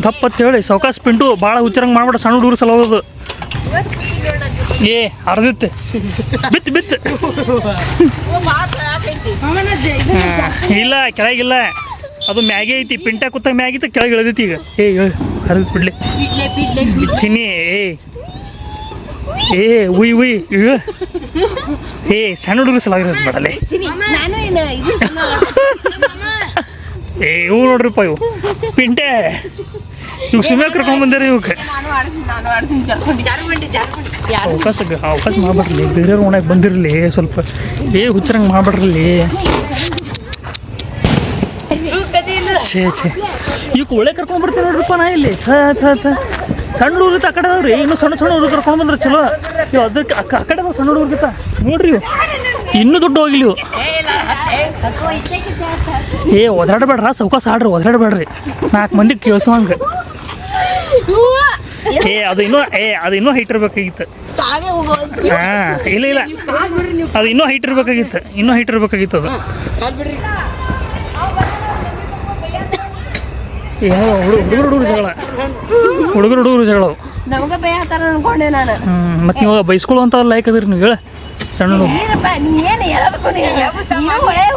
B: ದಪ್ಪತ್ತು ಹೇಳಿ ಸಾವ್ಕಾಸ ಪಿಂಟು ಭಾಳ ಹುಚ್ಚರಂಗೆ ಮಾಡ್ಬಿಡ. ಸಣ್ಣ ಹುಡುಗರು ಸಲ ಹೋಗೋದು ಅರ್ದಿತ್ತು ಬಿತ್ತು ಇಲ್ಲ ಕೆಳಗಿಲ್ಲ, ಅದು ಮ್ಯಾಗೆ ಐತಿ. ಪಿಂಟ ಕೂತಾಗ ಮ್ಯಾಗಿತ್ತು, ಕೆಳಗೆ ಇಳ್ದೈತಿ. ಈಗ ಹರಿದು ಬಿಡ್ಲಿ ಚಿನ್ನಿ. ಉಯ್ ಸಣ್ಣ ಹುಡುಗರು ಸಲ ಆಗಿರೋದು ಬೇಡಲೆ. ಇವು ನೋಡ್ರಿಪ್ಪ, ಇವು ಪಿಂಟೆ ಇವು ಸುಮ್ಮನೆ ಕರ್ಕೊಂಡ್ ಬಂದಾರೆ. ಇವಕ್ಕೆ ಅವಕಾಶ ಮಾಡ್ಬಿಡ್ಲಿ, ಬೇರೆಯವ್ರ ಓಣಾಗ ಬಂದಿರಲಿ ಸ್ವಲ್ಪ. ಹುಚ್ಚರಂಗೆ ಮಾಡ್ಬಿಡ್ರಲ್ಲಿ. ಛೇ ಈಗ ಒಳ್ಳೆ ಕರ್ಕೊಂಡ್ಬರ್ತೀನಿ ನೋಡ್ರಿಪ್ಪ ನಾ ಇಲ್ಲಿ. ಸಣ್ಣ ಹುಡುಗರ್ಗಿತ್ತ ಆ ಕಡೆ ಅದಾವ್ರಿ, ಇನ್ನೂ ಸಣ್ಣ ಹುಡುಗರು ಕರ್ಕೊಂಡು ಬಂದ್ರೆ ಚಲೋ. ಅದಕ್ಕೆ ಆ ಕಡೆ ಸಣ್ಣ ಹುಡುಗರ್ಗಿತ್ತ ನೋಡ್ರಿ. ಇವು ಇನ್ನೂ ದೊಡ್ಡ ಹೋಗಿಲ್ಲ ಇವು. ಏ ಒದಾಡಬೇಡ್ರ ಸೌಕಾಸ ಆಡ್ರಿ ಒದಾಡಬೇಡ್ರಿ 4 ಮಂದಿ ಕೇಳಿಸೋಂಗ ಅದು ಇನ್ನೂ ಹೈಟ್ ಇರ್ಬೇಕಾಗಿತ್ತು ಹಾಂ ಇಲ್ಲ ಅದು ಇನ್ನೂ ಹೈಟ್ ಇರ್ಬೇಕಾಗಿತ್ತು ಅದು ಏನೋ ಹುಡುಗರು ಜಗಳ
A: ನಮಗೆ ಭಯ ಹತ್ತಾರ ಅನ್ಕೊಂಡೆ ನಾನು.
B: ಮತ್ತು ನೀವು ಬೈಸ್ಕೊಳ್ಳುವಂಥ ಲೈಕ್ ಅದಿರಿ ನೀವು ಹೇಳ ಸಣ್ಣ
A: ನೀ ಏನು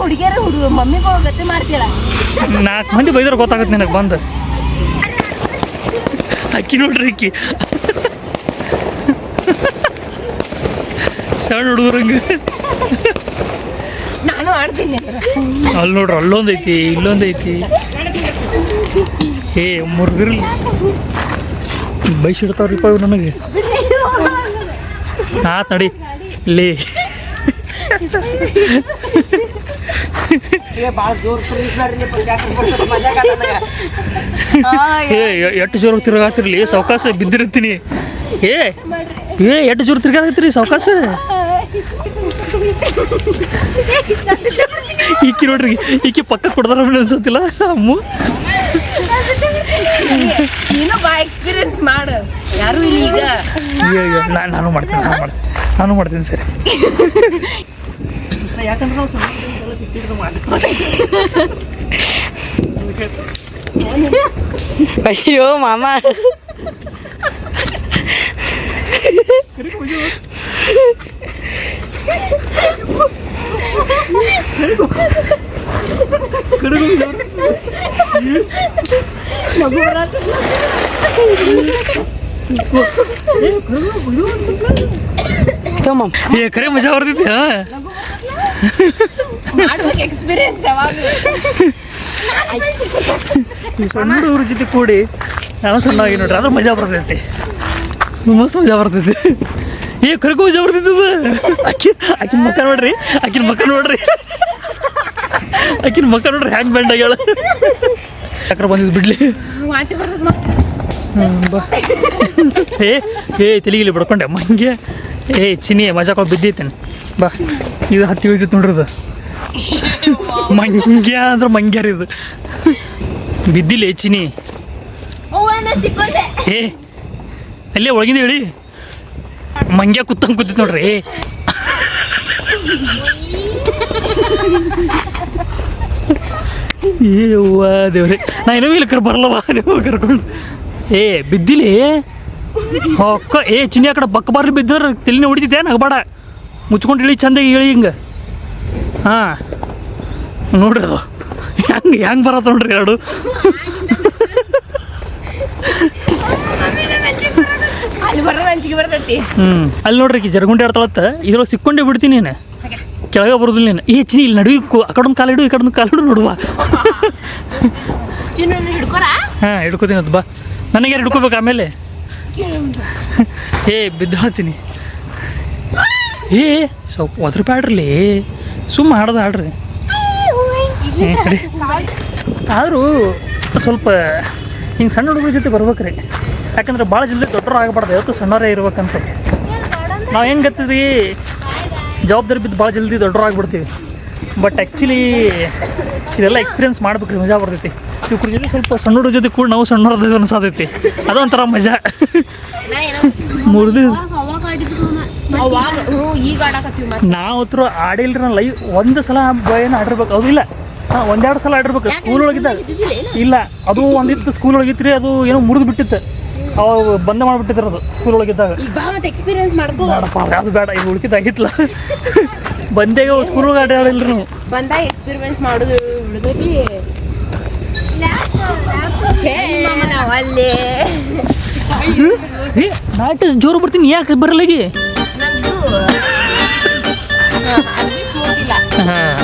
A: ಹುಡುಗಿಯರು ಮಮ್ಮಿಗಳು ಗತಿ ಮಾಡ್ತೀರ.
B: 4 ಮಂದಿ ಬೈದ್ರೆ ಗೊತ್ತಾಗುತ್ತೆ ನಿನಗೆ ಬಂದು ಅಕ್ಕಿ ನೋಡ್ರಿ ಅಕ್ಕಿ ಸಣ್ಣ ಹುಡುಗರಂಗೆ
A: ನಾನು ಆಡ್ತೀನಿ
B: ಅಲ್ಲಿ ನೋಡ್ರಿ ಅಲ್ಲೊಂದೈತಿ ಇಲ್ಲೊಂದೈತಿ ಏ ಮುರಿದಿರ್ಲಿ ಬೈಸಿಡ್ತಾವ್ರಿಪ್ಪ ಇವ್ರು ನನಗೆ ಆತ್ ನಡಿ ಲೇ ಎಷ್ಟು ಜೋರು ತಿರುಗಾತಿರ್ಲಿ ಸಾವಕಾಶ ಬಿದ್ದಿರ್ತೀನಿ ಎಷ್ಟು ಜೋರು ತಿರ್ಗಾಕತ್ತೀರಿ ಸಾವಕಾಶ ಈಕಿ ನೋಡ್ರಿ ಈಕಿ ಪಕ್ಕ ಕೊಡ್ದಾರ ಅನ್ಸತ್ತಿಲ್ಲ ಅಮ್ಮ
A: ನೀನು ಬಾ ಎಕ್ಸ್ಪೀರಿಯನ್ಸ್ ಮಾಡು ಯಾರು ಇಲ್ಲ ಈಗ
B: ನಾನು ಮಾಡ್ತೀನಿ ಸರಿ ಯಾಕಂದ್ರೆ
F: ಅಯ್ಯೋ ಮಾಮ
B: ಕರೆ ಮಜಾ ಬರ್ತೈತಿ
A: ಮಾಡ್ಬೇಕು ಎಕ್ಸ್ಪೀರಿಯನ್ಸ್ ಯಾವಾಗ
B: ಸಣ್ಣ ಹುಡುಗ್ರ ಜೊತೆ ಕೂಡಿ ನಾನು ಸಣ್ಣ ಆಗಿ ನೋಡ್ರಿ ಅದು ಮಜಾ ಬರ್ತೈತಿ ಮಸ್ತ್ ಮಜಾ ಬರ್ತೈತಿ ಕರೆಗೂ ಮಜಾ ಬರ್ತೈತಿ ಅದು ಆಕಿನ ಮಕ್ಕ ನೋಡ್ರಿ ಹ್ಯಾಂಗ್ ಬೆಂಡ್ ಆಗ್ಯಾಳ ಚಕ್ರ ಬಂದಿದ್ದು ಬಿಡ್ಲಿ ಬಾ ತಲೆಗಿಲಿ ಬಿಡ್ಕೊಂಡೆ ಮಂಗೆ ಚಿನಿ ಮಜಾಕ ಬಿದ್ದೈತೇನೆ ಬಾ ಇದು ಹತ್ತಿ ಉಳಿತೈತೆ ನೋಡ್ರಿ ಅದು ಮಂಗ್ಯ ಅಂದ್ರೆ ಮಂಗ್ಯಾರ ಇದು ಬಿದ್ದಿಲ್ಲ ಚಿನಿ ಅಲ್ಲೇ ಒಳಗಿಂದ ಹೇಳಿ ಮಂಗ್ಯ ಕೂತಿತ್ತು ನೋಡ್ರಿ ಹೂವ ದೇವ್ರಿ ನಾ ಏನೋ ಇಲ್ಲಿ ಬರಲ್ಲವ ನೀವು ಕರ್ಕೊಂಡು ಬಿದ್ದಿಲಿ ಹೊಕ್ಕ ಚಿನಿ ಆ ಕಡೆ ಬಕ್ಕ ಬಾರ್ಲಿ ಬಿದ್ದರೆ ತಲೆನೇ ಹೊಡಿತಿದ್ದೆ ನಗಬೇಡ ಮುಚ್ಕೊಂಡು ಇಳಿ ಚಂದಾಗಿ ಇಳಿ ಹಿಂಗೆ ಹಾಂ ನೋಡ್ರಿ ಅದು ಹೆಂಗೆ ಬರತ್ತ ನೋಡ್ರಿ ಎರಡು ಅಲ್ಲಿ ನೋಡ್ರಿ ಜರಗುಂಡಿ ಆಡ್ತಾಳತ್ತ ಇದ್ರೊಳಗೆ ಸಿಕ್ಕೊಂಡೇ ಬಿಡ್ತೀನಿ ನೀನು ಕೆಳಗೆ ಬರೋದಿಲ್ಲ ನೀನು ಚಿನಿ ಇಲ್ಲಿ ನಡುವೆ ಆ ಕಡೊಂದು ಕಾಲು ಇಡು ಈ ಕಡೊಂದು ಕಾಲು ಇಡು ನೋಡುವ ಹಾಂ ಹಿಡ್ಕೋತೀನಿ ಅದು ಬಾ ನನಗೆ ಯಾರು ಹಿಡ್ಕೋಬೇಕು ಆಮೇಲೆ ಬಿದ್ದಾಡ್ತೀನಿ ಸ್ವಲ್ಪ ಒದ್ರ ಆಡ್ರಿ ಸುಮ್ಮ ಆಡ್ರಿ ಕಡೆ ಆದರೂ ಸ್ವಲ್ಪ ಹಿಂಗೆ ಸಣ್ಣ ಹುಡುಗರ ಜೊತೆ ಬರ್ಬೇಕ್ರಿ ಯಾಕಂದ್ರೆ ಭಾಳ ಜಲ್ದಿ ದೊಡ್ಡರು ಆಗಬಾರ್ದು ಯಾವತ್ತೂ ಸಣ್ಣವರೇ ಇರ್ಬೇಕು ಅನ್ಸುತ್ತೆ ನಾವು ಹೆಂಗೆ ಗತ್ತಿದ್ವಿ ಜವಾಬ್ದಾರಿ ಬಿದ್ದು ಭಾಳ ಜಲ್ದಿ ದೊಡ್ಡರು ಆಗಿಬಿಡ್ತೀವಿ ಬಟ್ ಆ್ಯಕ್ಚುಲಿ ಇದೆಲ್ಲ ಎಕ್ಸ್ಪೀರಿಯನ್ಸ್ ಮಾಡ್ಬೇಕ್ರಿ ಮಜಾ ಬರ್ತೈತಿ ಇವ್ರ ಜೊತೆ ಸ್ವಲ್ಪ ಸಣ್ಣ ಹುಡುಗ ಜೊತೆ ಕೂಡ ನಾವು ಸಣ್ಣವ್ರದ್ದು ಅನ್ಸಾತೈತಿ ಅದೊಂಥರ ಮಜಾ ಮುರಿದು ನಾವು ಹತ್ರ ಆಡಿಲ್ರಿ ನಾನು ಲೈವ್ ಒಂದು ಸಲ ಏನು ಆಡಿರ್ಬೇಕು ಅದು ಇಲ್ಲ ಹಾಂ 1-2 ಸಲ ಆಡಿರ್ಬೇಕು ಸ್ಕೂಲ್ ಒಳಗಿದ್ದಾಗ ಇಲ್ಲ ಅದು ಒಂದಿತ್ತು ಸ್ಕೂಲ್ ಒಳಗಿತ್ತು ಅದು ಏನೋ ಮುರಿದು ಬಿಟ್ಟಿತ್ತು ಅವಾಗ ಬಂದ ಮಾಡಿಬಿಟ್ಟಿದ್ರು ಅದು ಸ್ಕೂಲ್ ಒಳಗಿದ್ದಾಗ ಬೇಡಪ್ಪ ಅದು ಬೇಡ ಇದು ಉಳ್ಕಿದ್ದಾಗಿತ್ತಲ್ಲ ಬಂದೇಗ ಸ್ಕೂಲ್ ಒಳಗೆ ಆಡಿಲ್ರಿ ನಾವು
A: ಬಂದಾಗ ಎಕ್ಸ್ಪೀರಿಯನ್ಸ್ ಮಾಡೋದು
B: ನಾಟ್ ಜೋರು ಬರ್ತೀನಿ ಯಾಕೆ ಬರಲಾಗಿ
A: ಹಾಂ